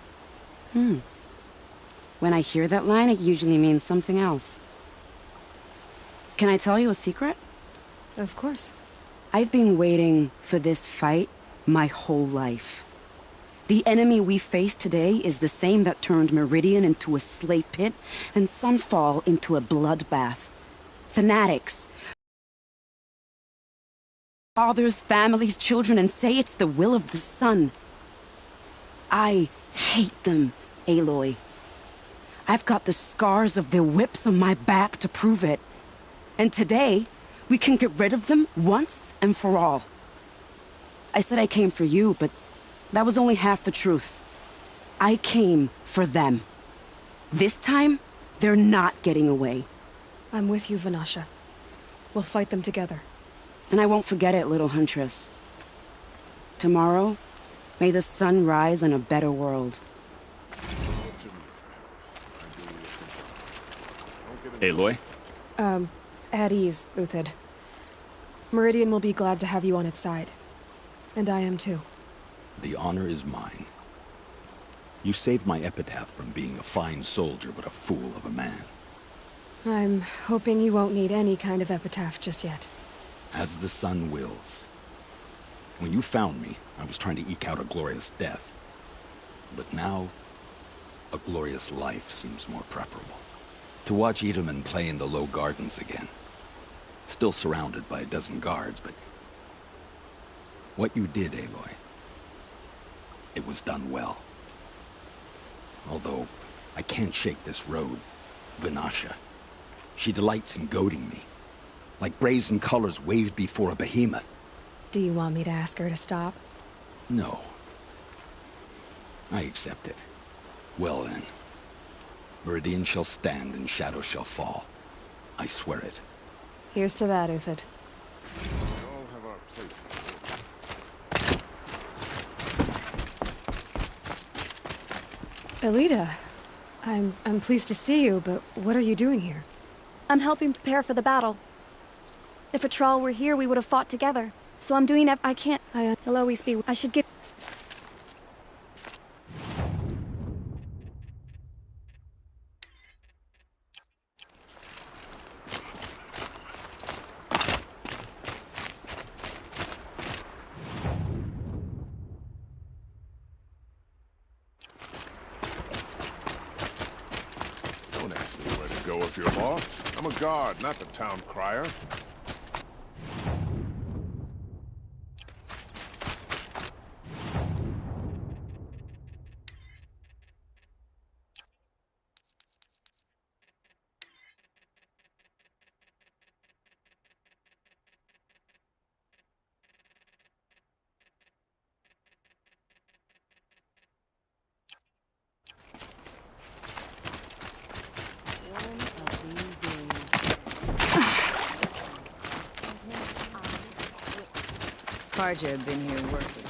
When I hear that line, it usually means something else. Can I tell you a secret? Of course. I've been waiting for this fight my whole life. The enemy we face today is the same that turned Meridian into a slave pit and Sunfall into a bloodbath. Fanatics. Fathers, families, children, and say it's the will of the sun. I hate them, Aloy. I've got the scars of their whips on my back to prove it. And today, we can get rid of them once and for all. I said I came for you, but that was only half the truth. I came for them. This time, they're not getting away. I'm with you, Vanasha. We'll fight them together. And I won't forget it, little Huntress. Tomorrow, may the sun rise in a better world. Aloy? At ease, Uthid. Meridian will be glad to have you on its side. And I am too. The honor is mine. You saved my epitaph from being a fine soldier, but a fool of a man. I'm hoping you won't need any kind of epitaph just yet. As the sun wills. When you found me, I was trying to eke out a glorious death. But now, a glorious life seems more preferable. To watch Edelman play in the low gardens again. Still surrounded by a dozen guards, but... what you did, Aloy, it was done well. Although, I can't shake this road, Vanasha. She delights in goading me. Like brazen colors waved before a behemoth. Do you want me to ask her to stop? No. I accept it. Well then. Meridian shall stand and shadow shall fall. I swear it. Here's to that, Uthid. We all have our places. Elita, I'm pleased to see you, but what are you doing here? I'm helping prepare for the battle. If Atral were here, we would have fought together. So I'm doing I can't. He'll always be. I should get... Don't ask me where to go if you're lost. I'm a guard, not the town crier. Karja have been here working.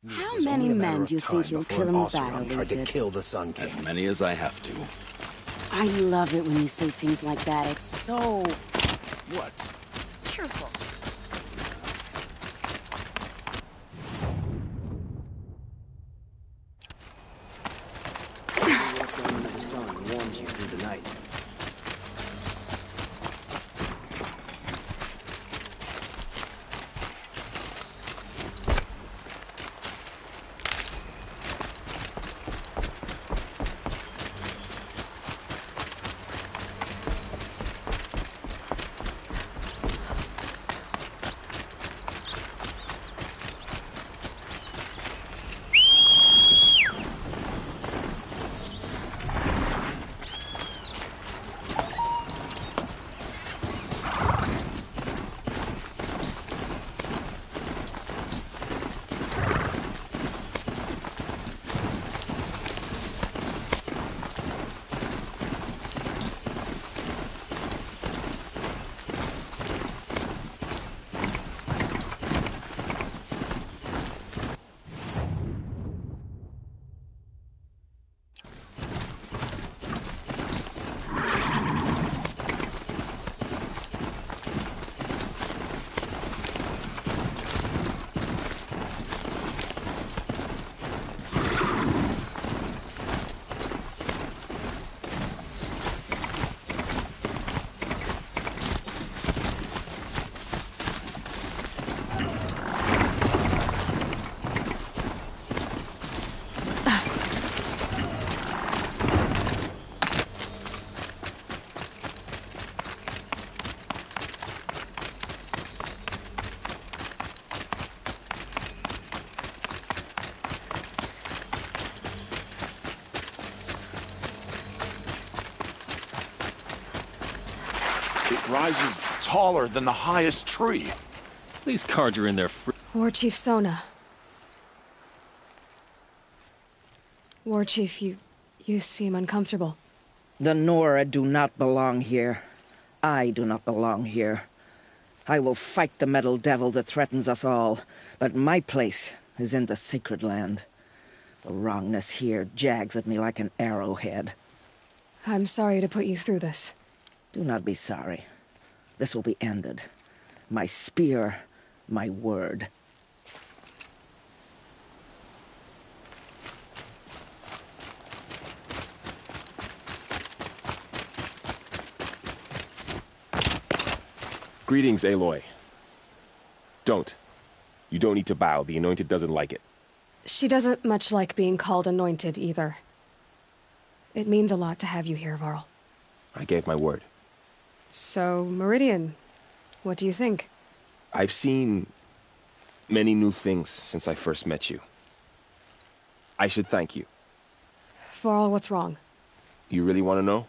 How many men do you think you'll kill in the battle, tried to Luther? kill the Sun King. As many as I have to. I love it when you say things like that. It's so... What? cheerful. The sun warms you through the night. It rises taller than the highest tree. These cards are in there. War Chief Sona. War Chief, you seem uncomfortable. The Nora do not belong here. I do not belong here. I will fight the metal devil that threatens us all, but my place is in the sacred land. The wrongness here jags at me like an arrowhead. I'm sorry to put you through this. Do not be sorry. This will be ended. My spear, my word. Greetings, Aloy. Don't. You don't need to bow. The Anointed doesn't like it. She doesn't much like being called Anointed, either. It means a lot to have you here, Varl. I gave my word. So, Meridian, what do you think? I've seen many new things since I first met you. I should thank you. Varl, what's wrong? You really want to know?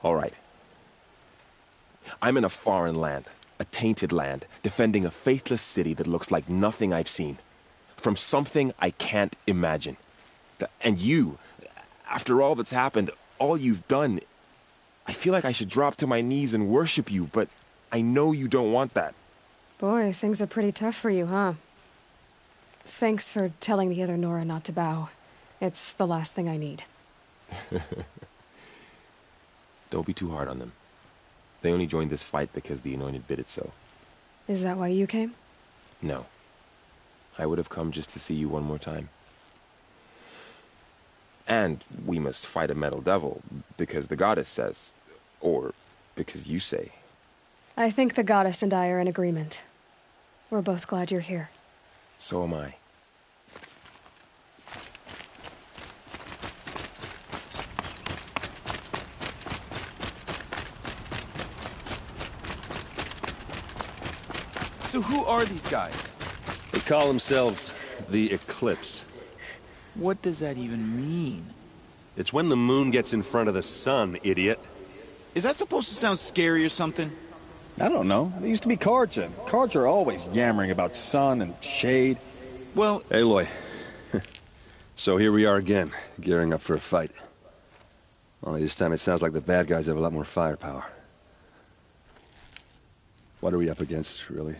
All right. I'm in a foreign land, a tainted land, defending a faithless city that looks like nothing I've seen. From something I can't imagine. And you, after all that's happened, all you've done, I feel like I should drop to my knees and worship you, but I know you don't want that. Boy, things are pretty tough for you, huh? Thanks for telling the other Nora not to bow. It's the last thing I need. Don't be too hard on them. They only joined this fight because the Anointed bid it so. Is that why you came? No. I would have come just to see you one more time. And we must fight a metal devil, because the goddess says. Or because you say. I think the goddess and I are in agreement. We're both glad you're here. So am I. So who are these guys? They call themselves the Eclipse. What does that even mean? It's when the moon gets in front of the sun, idiot. Is that supposed to sound scary or something? I don't know. They used to be Carja. Carja are always yammering about sun and shade. Well... Aloy. So here we are again, gearing up for a fight. Only this time it sounds like the bad guys have a lot more firepower. What are we up against, really?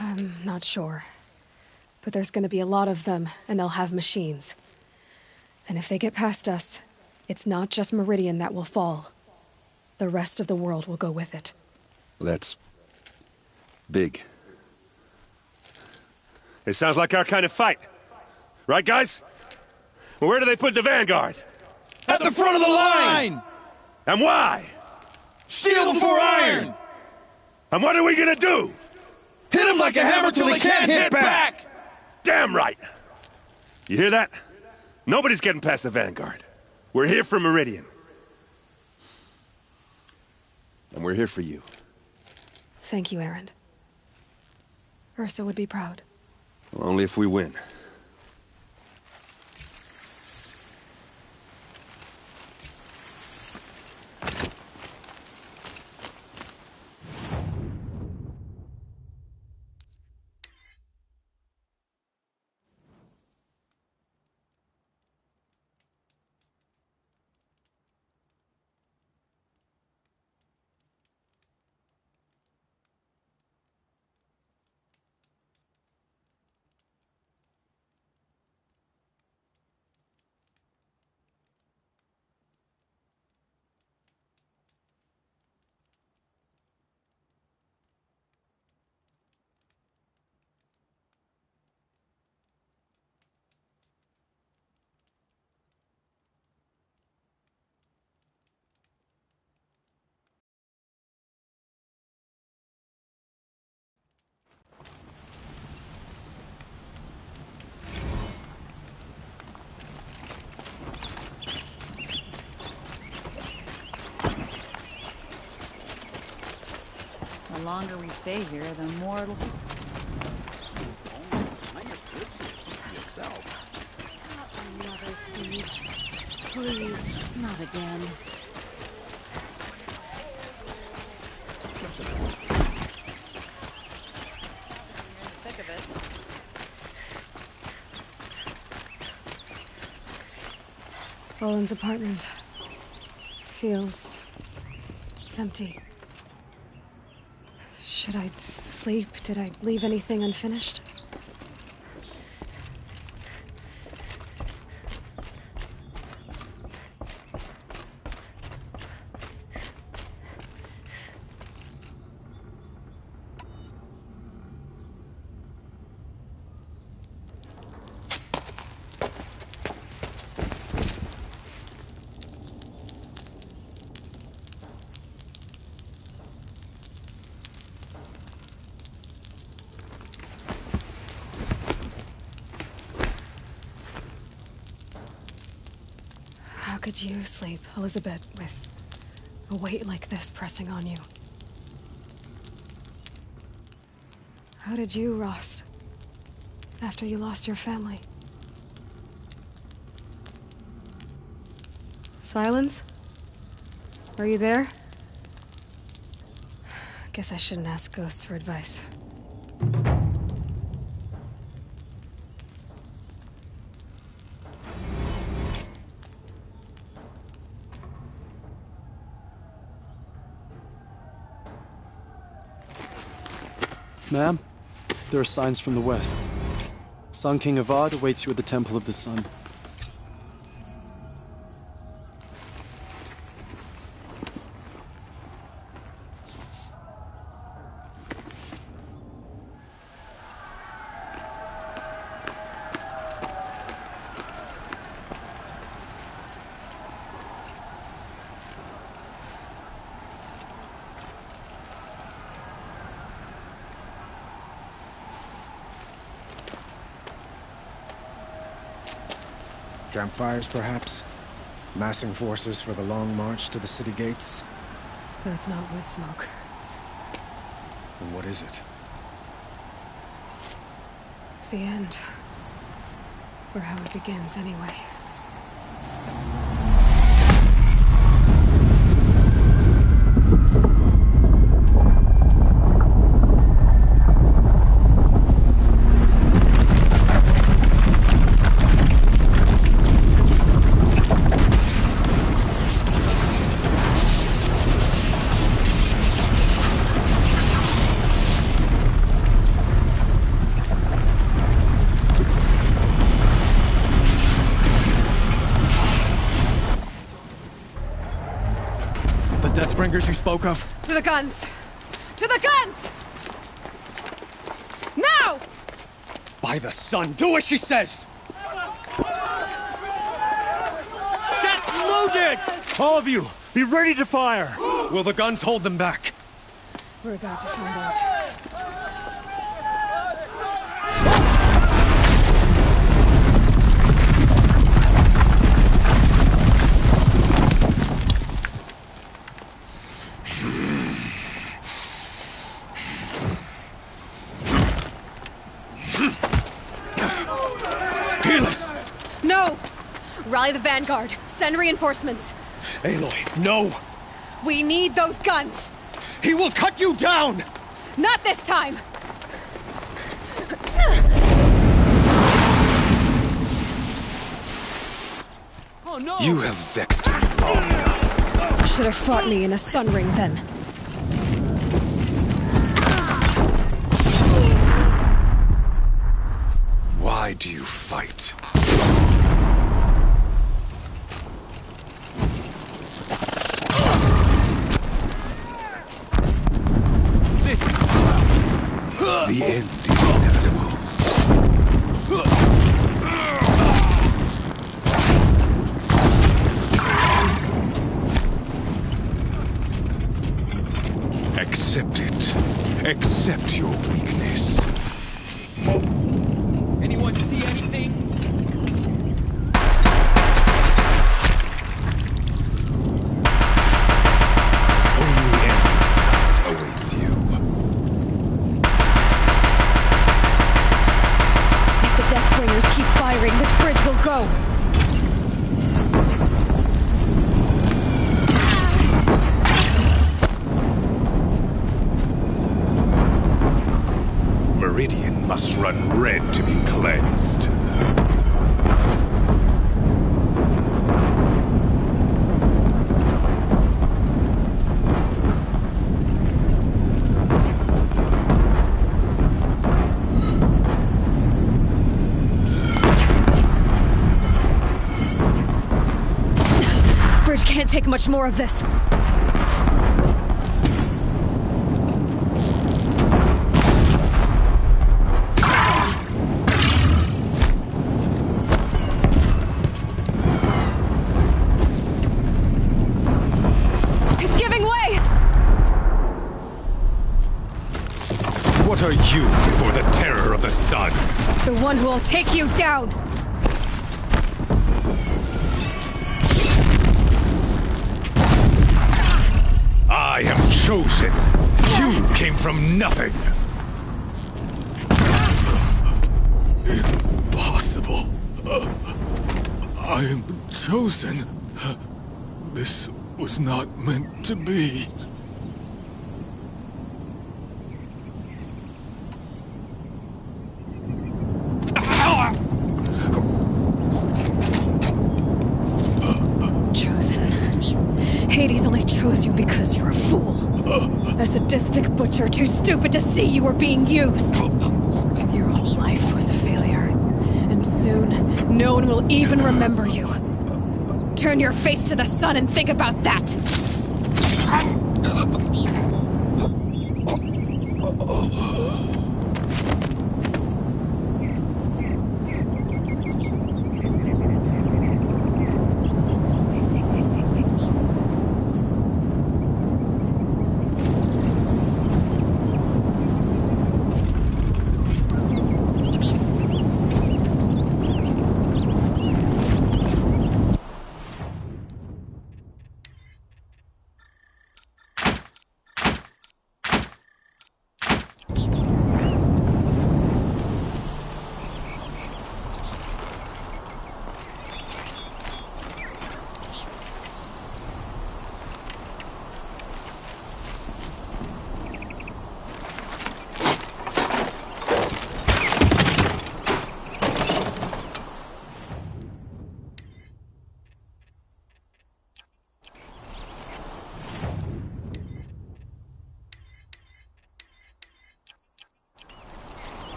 I'm not sure. But there's gonna be a lot of them, and they'll have machines. And if they get past us, it's not just Meridian that will fall. The rest of the world will go with it. Well, that's... big. It sounds like our kind of fight. Right, guys? Well, where do they put the Vanguard? At the front of the line! And why? Steel before iron! And what are we gonna do? Hit him like a hammer till he can't hit back! Damn right! You hear that? Nobody's getting past the Vanguard. We're here for Meridian. And we're here for you. Thank you, Erend. Ursa would be proud. Well, only if we win. The longer we stay here, the more it'll... Another siege. Please, not again. Owen's apartment feels empty. Should I sleep? Did I leave anything unfinished? How could you sleep, Elizabeth, with a weight like this pressing on you? How did you, Rost, after you lost your family? Silence? Are you there? Guess I shouldn't ask ghosts for advice. Ma'am, there are signs from the west. Sun King Avad awaits you at the Temple of the Sun. Campfires, perhaps? Massing forces for the long march to the city gates? That's not with smoke. Then what is it? The end. Or how it begins, anyway. Deathbringers you spoke of? To the guns! To the guns! Now! By the sun, do as she says! Set loaded! All of you, be ready to fire! Will the guns hold them back? We're about to find out. Peerless! No! Rally the vanguard. Send reinforcements. Aloy, no! We need those guns! He will cut you down! Not this time! Oh no! You have vexed me long enough. Should have fought me in a sun ring then. Why do you fight? The end is inevitable. Accept it. Accept your weakness. Anyone see anything? Only endless night awaits you. If the Deathbringers keep firing, this bridge will go. Meridian must run red to be cleansed. Bridge can't take much more of this. It's giving way! What are you before the terror of the sun? The one who will take you down! I am chosen. You came from nothing. Impossible. I am chosen. This was not meant to be. Hades only chose you because you're a fool. A sadistic butcher too stupid to see you were being used. Your whole life was a failure. And soon, no one will even remember you. Turn your face to the sun and think about that!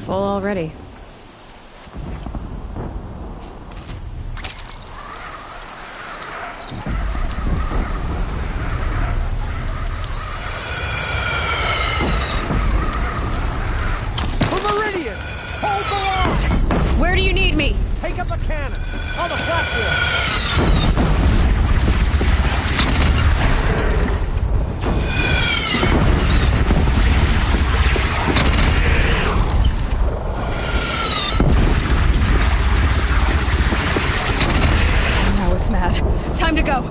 Full already. cannon! On the platform! Now it's mad. Time to go.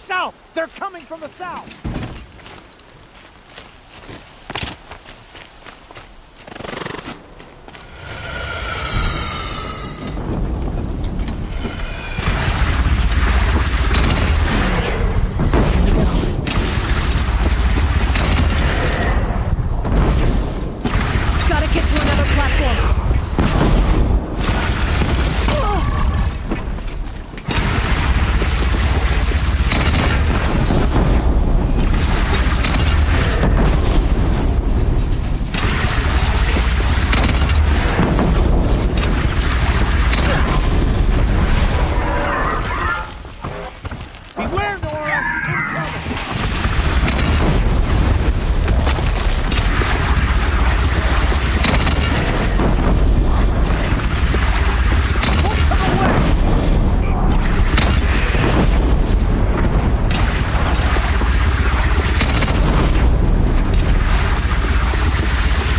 South! They're coming from the south! Gotta get to another platform. Beware, Nora! Incoming!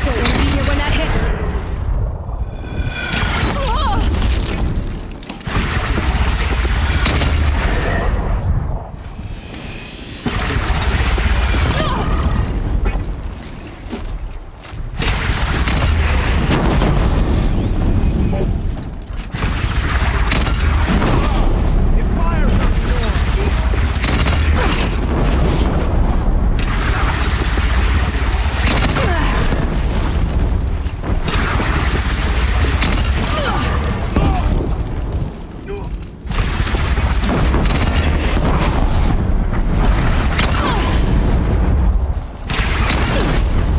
Don't want to be here when that hits.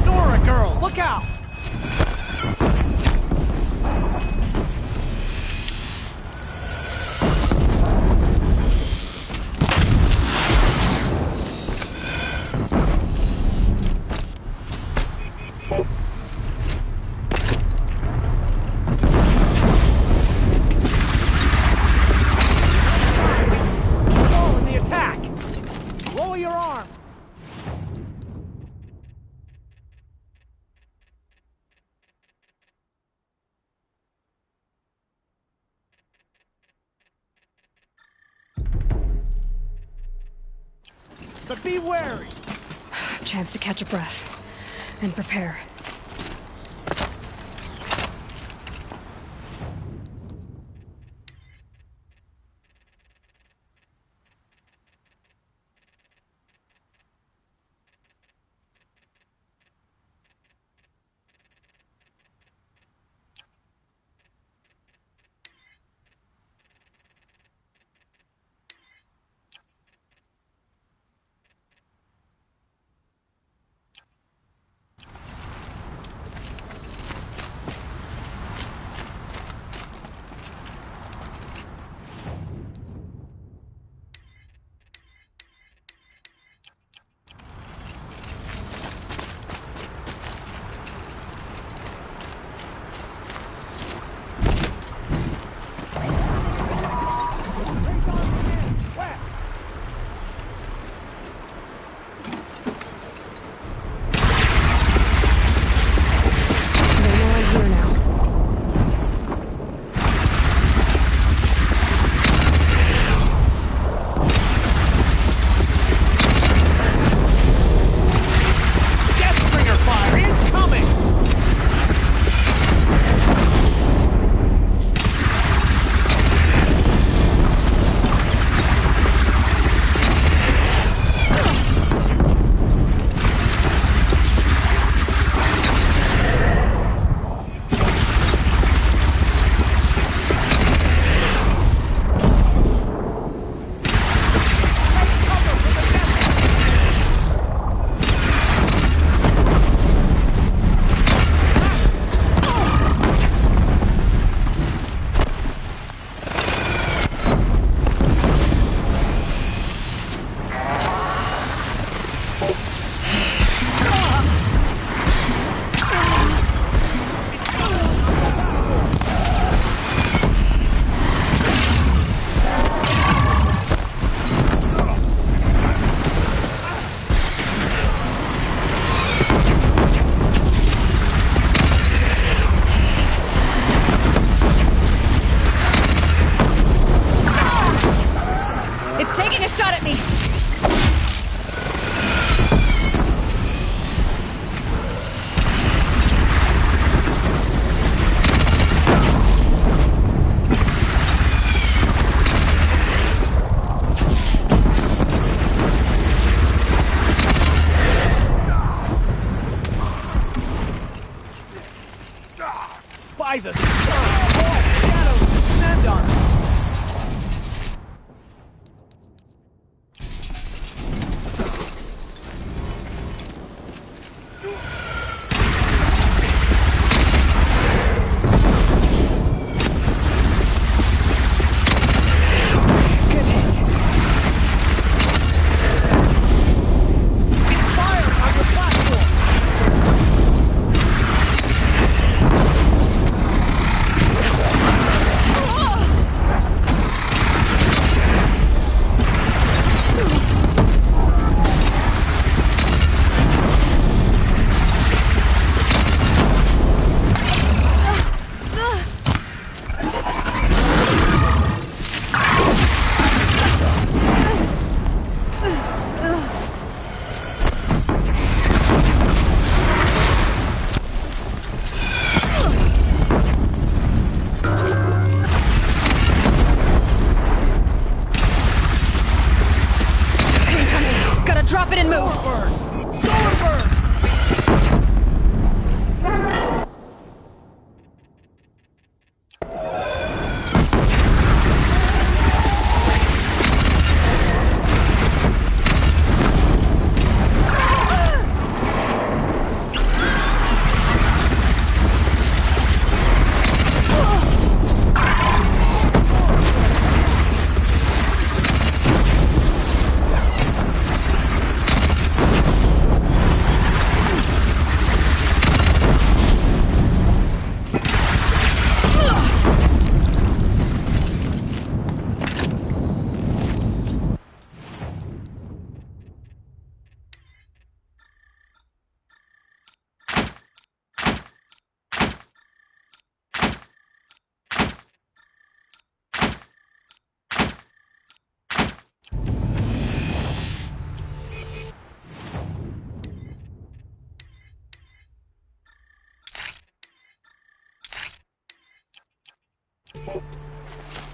Nora, girl, look out! Fall in the attack! Lower your arm! But be wary! Chance to catch a breath and prepare. then move.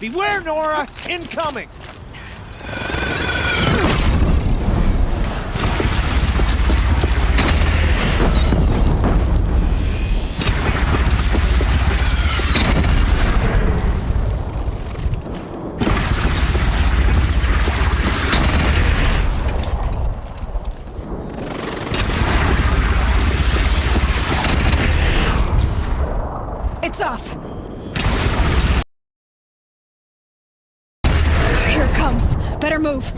Beware, Nora! Incoming! It's off. Here it comes. Better move.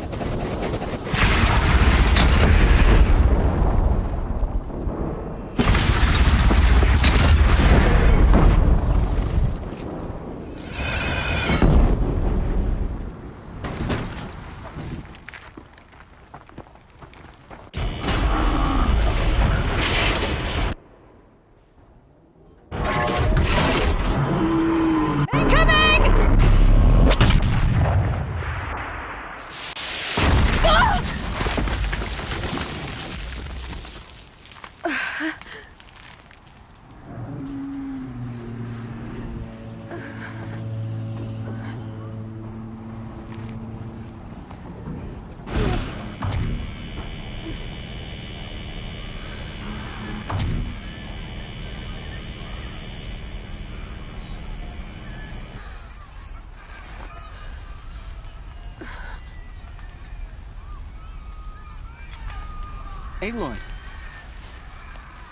Aloy!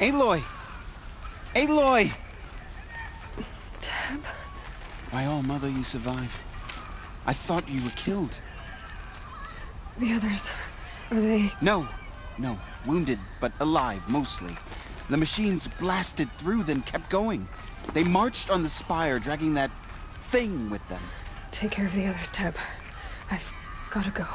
Aloy! Aloy! Teb? By all, Mother, you survived. I thought you were killed. The others, are they... No. Wounded, but alive, mostly. The machines blasted through, then kept going. They marched on the spire, dragging that thing with them. Take care of the others, Teb. I've gotta go.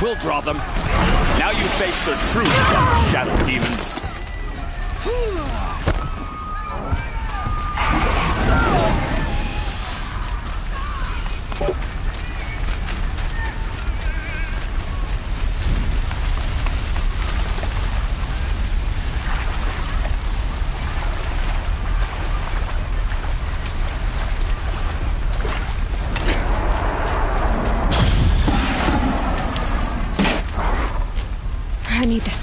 We'll draw them. Now you face the true shadow demons. I need this.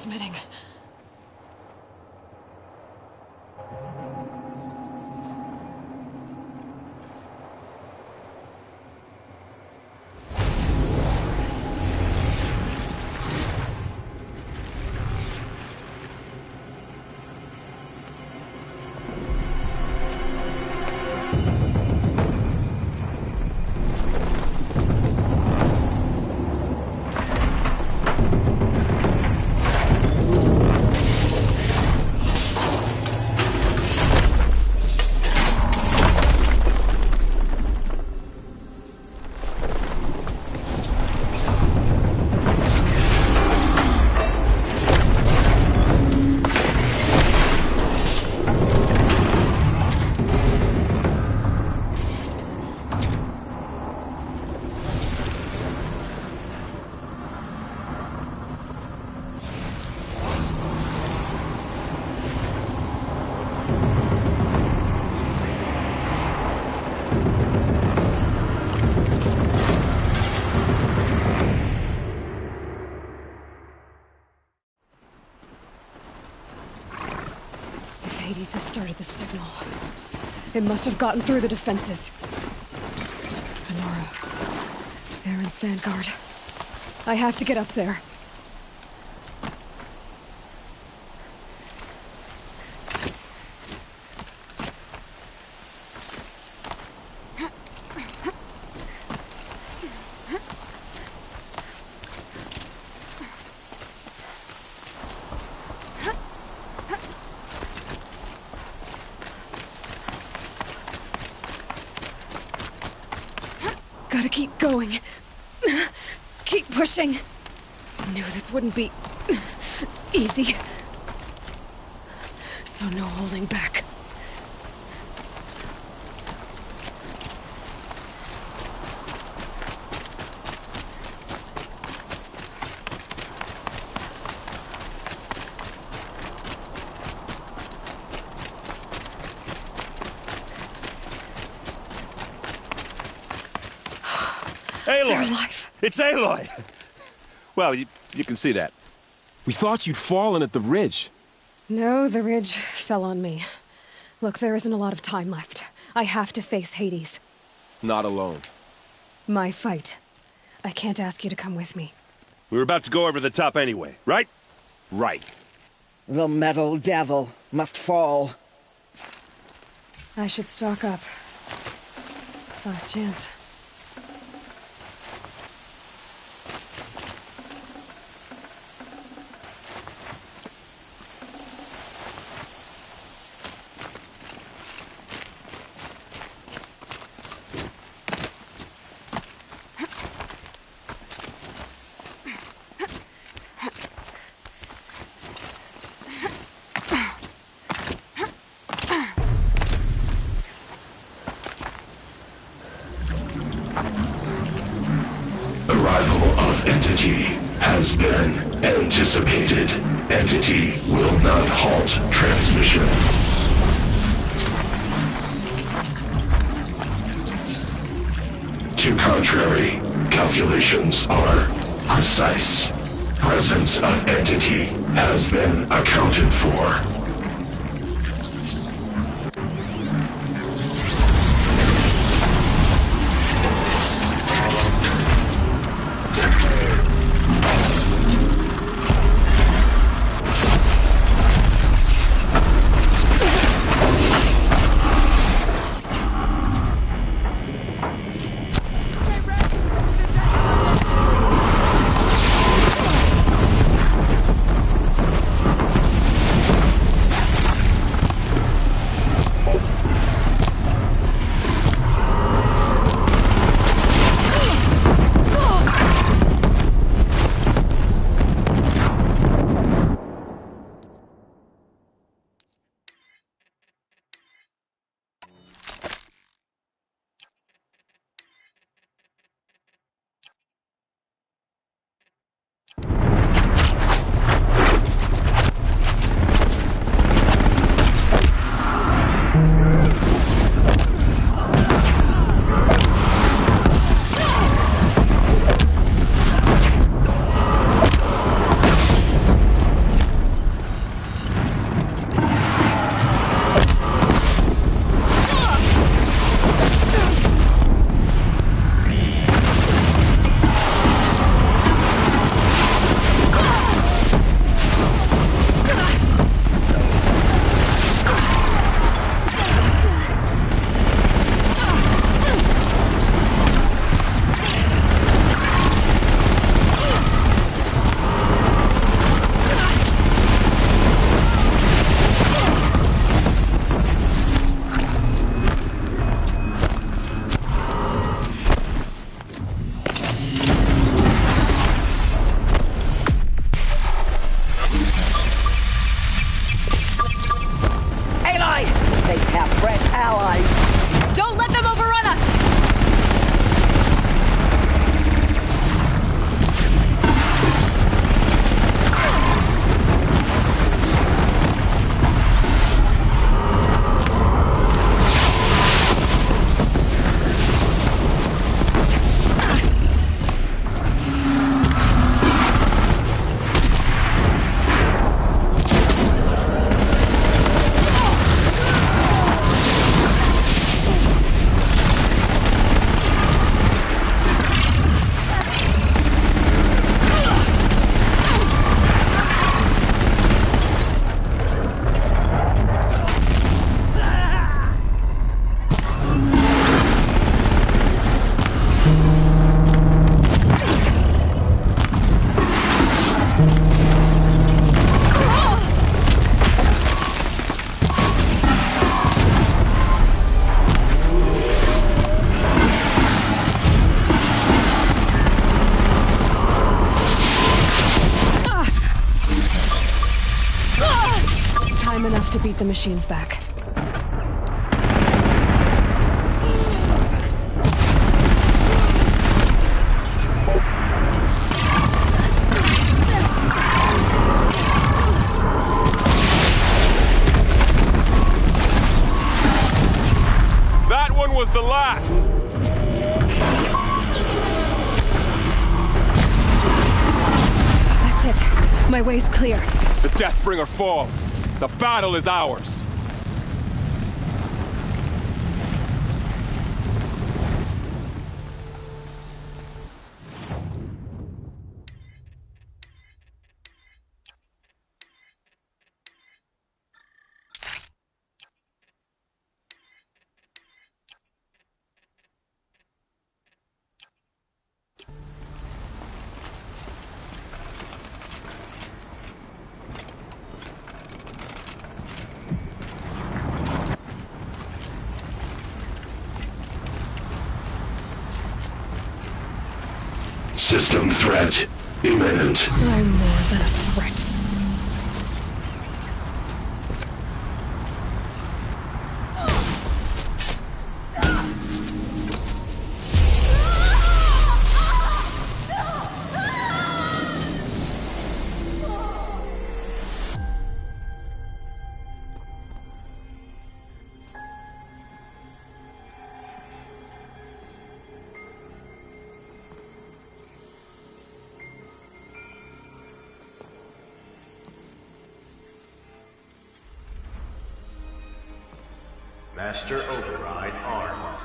transmitting. Hades has started the signal. It must have gotten through the defenses. Nora. Aaron's vanguard. I have to get up there. Gotta keep going. Keep pushing. Knew this wouldn't be easy. So no holding back. Aloy! It's Aloy! Well, you can see that. We thought you'd fallen at the ridge. No, the ridge fell on me. Look, there isn't a lot of time left. I have to face Hades. Not alone. My fight. I can't ask you to come with me. We were about to go over the top anyway, right? Right. The metal devil must fall. I should stock up. Last chance. Has been anticipated. Entity will not halt transmission. To contrary, calculations are precise. Presence of entity has been accounted for. have fresh allies. Don't let them overrun us! Time enough to beat the machines back. That one was the last! That's it. My way's clear. The Deathbringer falls. The battle is ours. System threat imminent. I'm more than a threat. Master Override armed.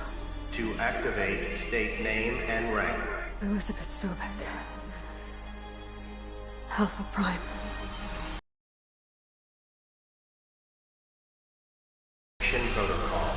To activate, state name and rank. Elizabeth Sobek. Alpha Prime. Mission protocol.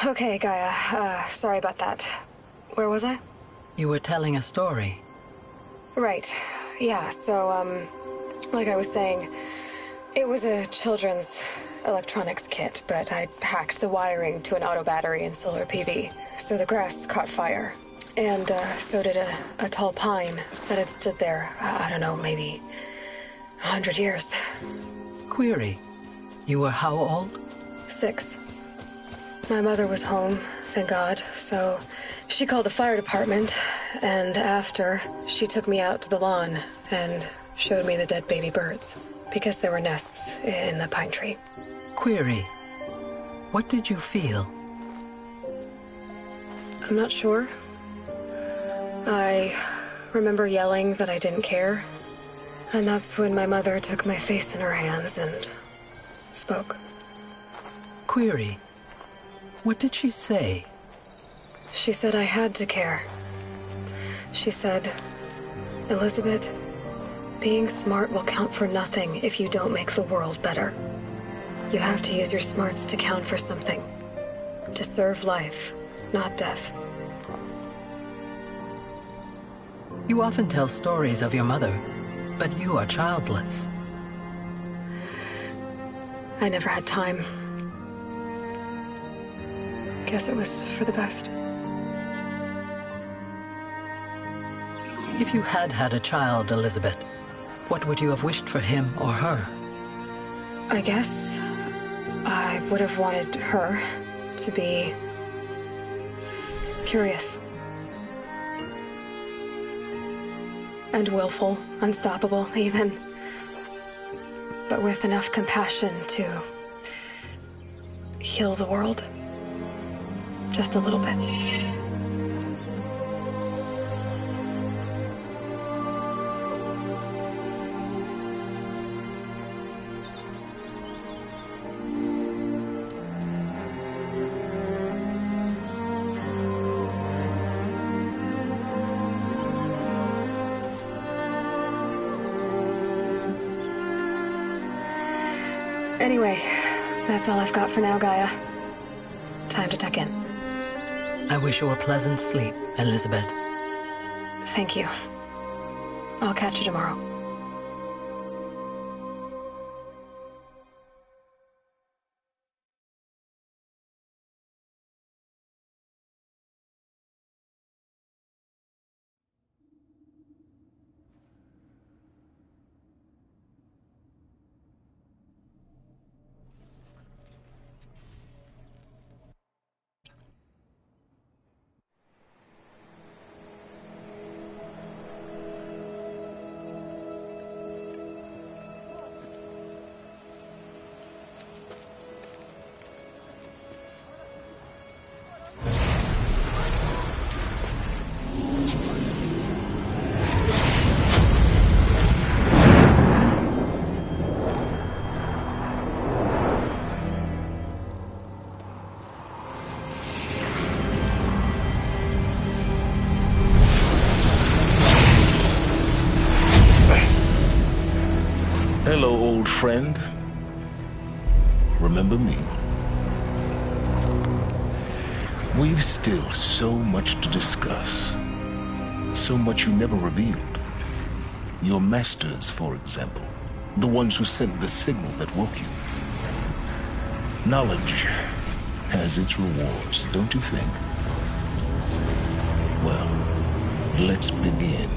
Okay, Gaia. Sorry about that. Where was I? You were telling a story. Right. Yeah, so, like I was saying, it was a children's electronics kit, but I hacked the wiring to an auto battery and solar PV. So the grass caught fire. And, so did a tall pine that had stood there, I don't know, maybe 100 years. Query. You were how old? 6. My mother was home, thank God, so she called the fire department, and after, she took me out to the lawn and showed me the dead baby birds, because there were nests in the pine tree. Query. What did you feel? I'm not sure. I remember yelling that I didn't care, and that's when my mother took my face in her hands and spoke. Query. What did she say? She said I had to care. She said, Elizabeth, being smart will count for nothing if you don't make the world better. You have to use your smarts to count for something. To serve life, not death. You often tell stories of your mother, but you are childless. I never had time. Guess it was for the best. If you had had a child, Elizabeth, what would you have wished for him or her? I guess I would have wanted her to be curious. And willful, unstoppable, even. But with enough compassion to heal the world. Just a little bit. Anyway, that's all I've got for now, Gaia. Time to tuck in. I wish you a pleasant sleep, Elizabeth. Thank you. I'll catch you tomorrow. Hello, old friend. Remember me? We've still so much to discuss. So much you never revealed. Your masters, for example. The ones who sent the signal that woke you. Knowledge has its rewards, don't you think? Well, let's begin.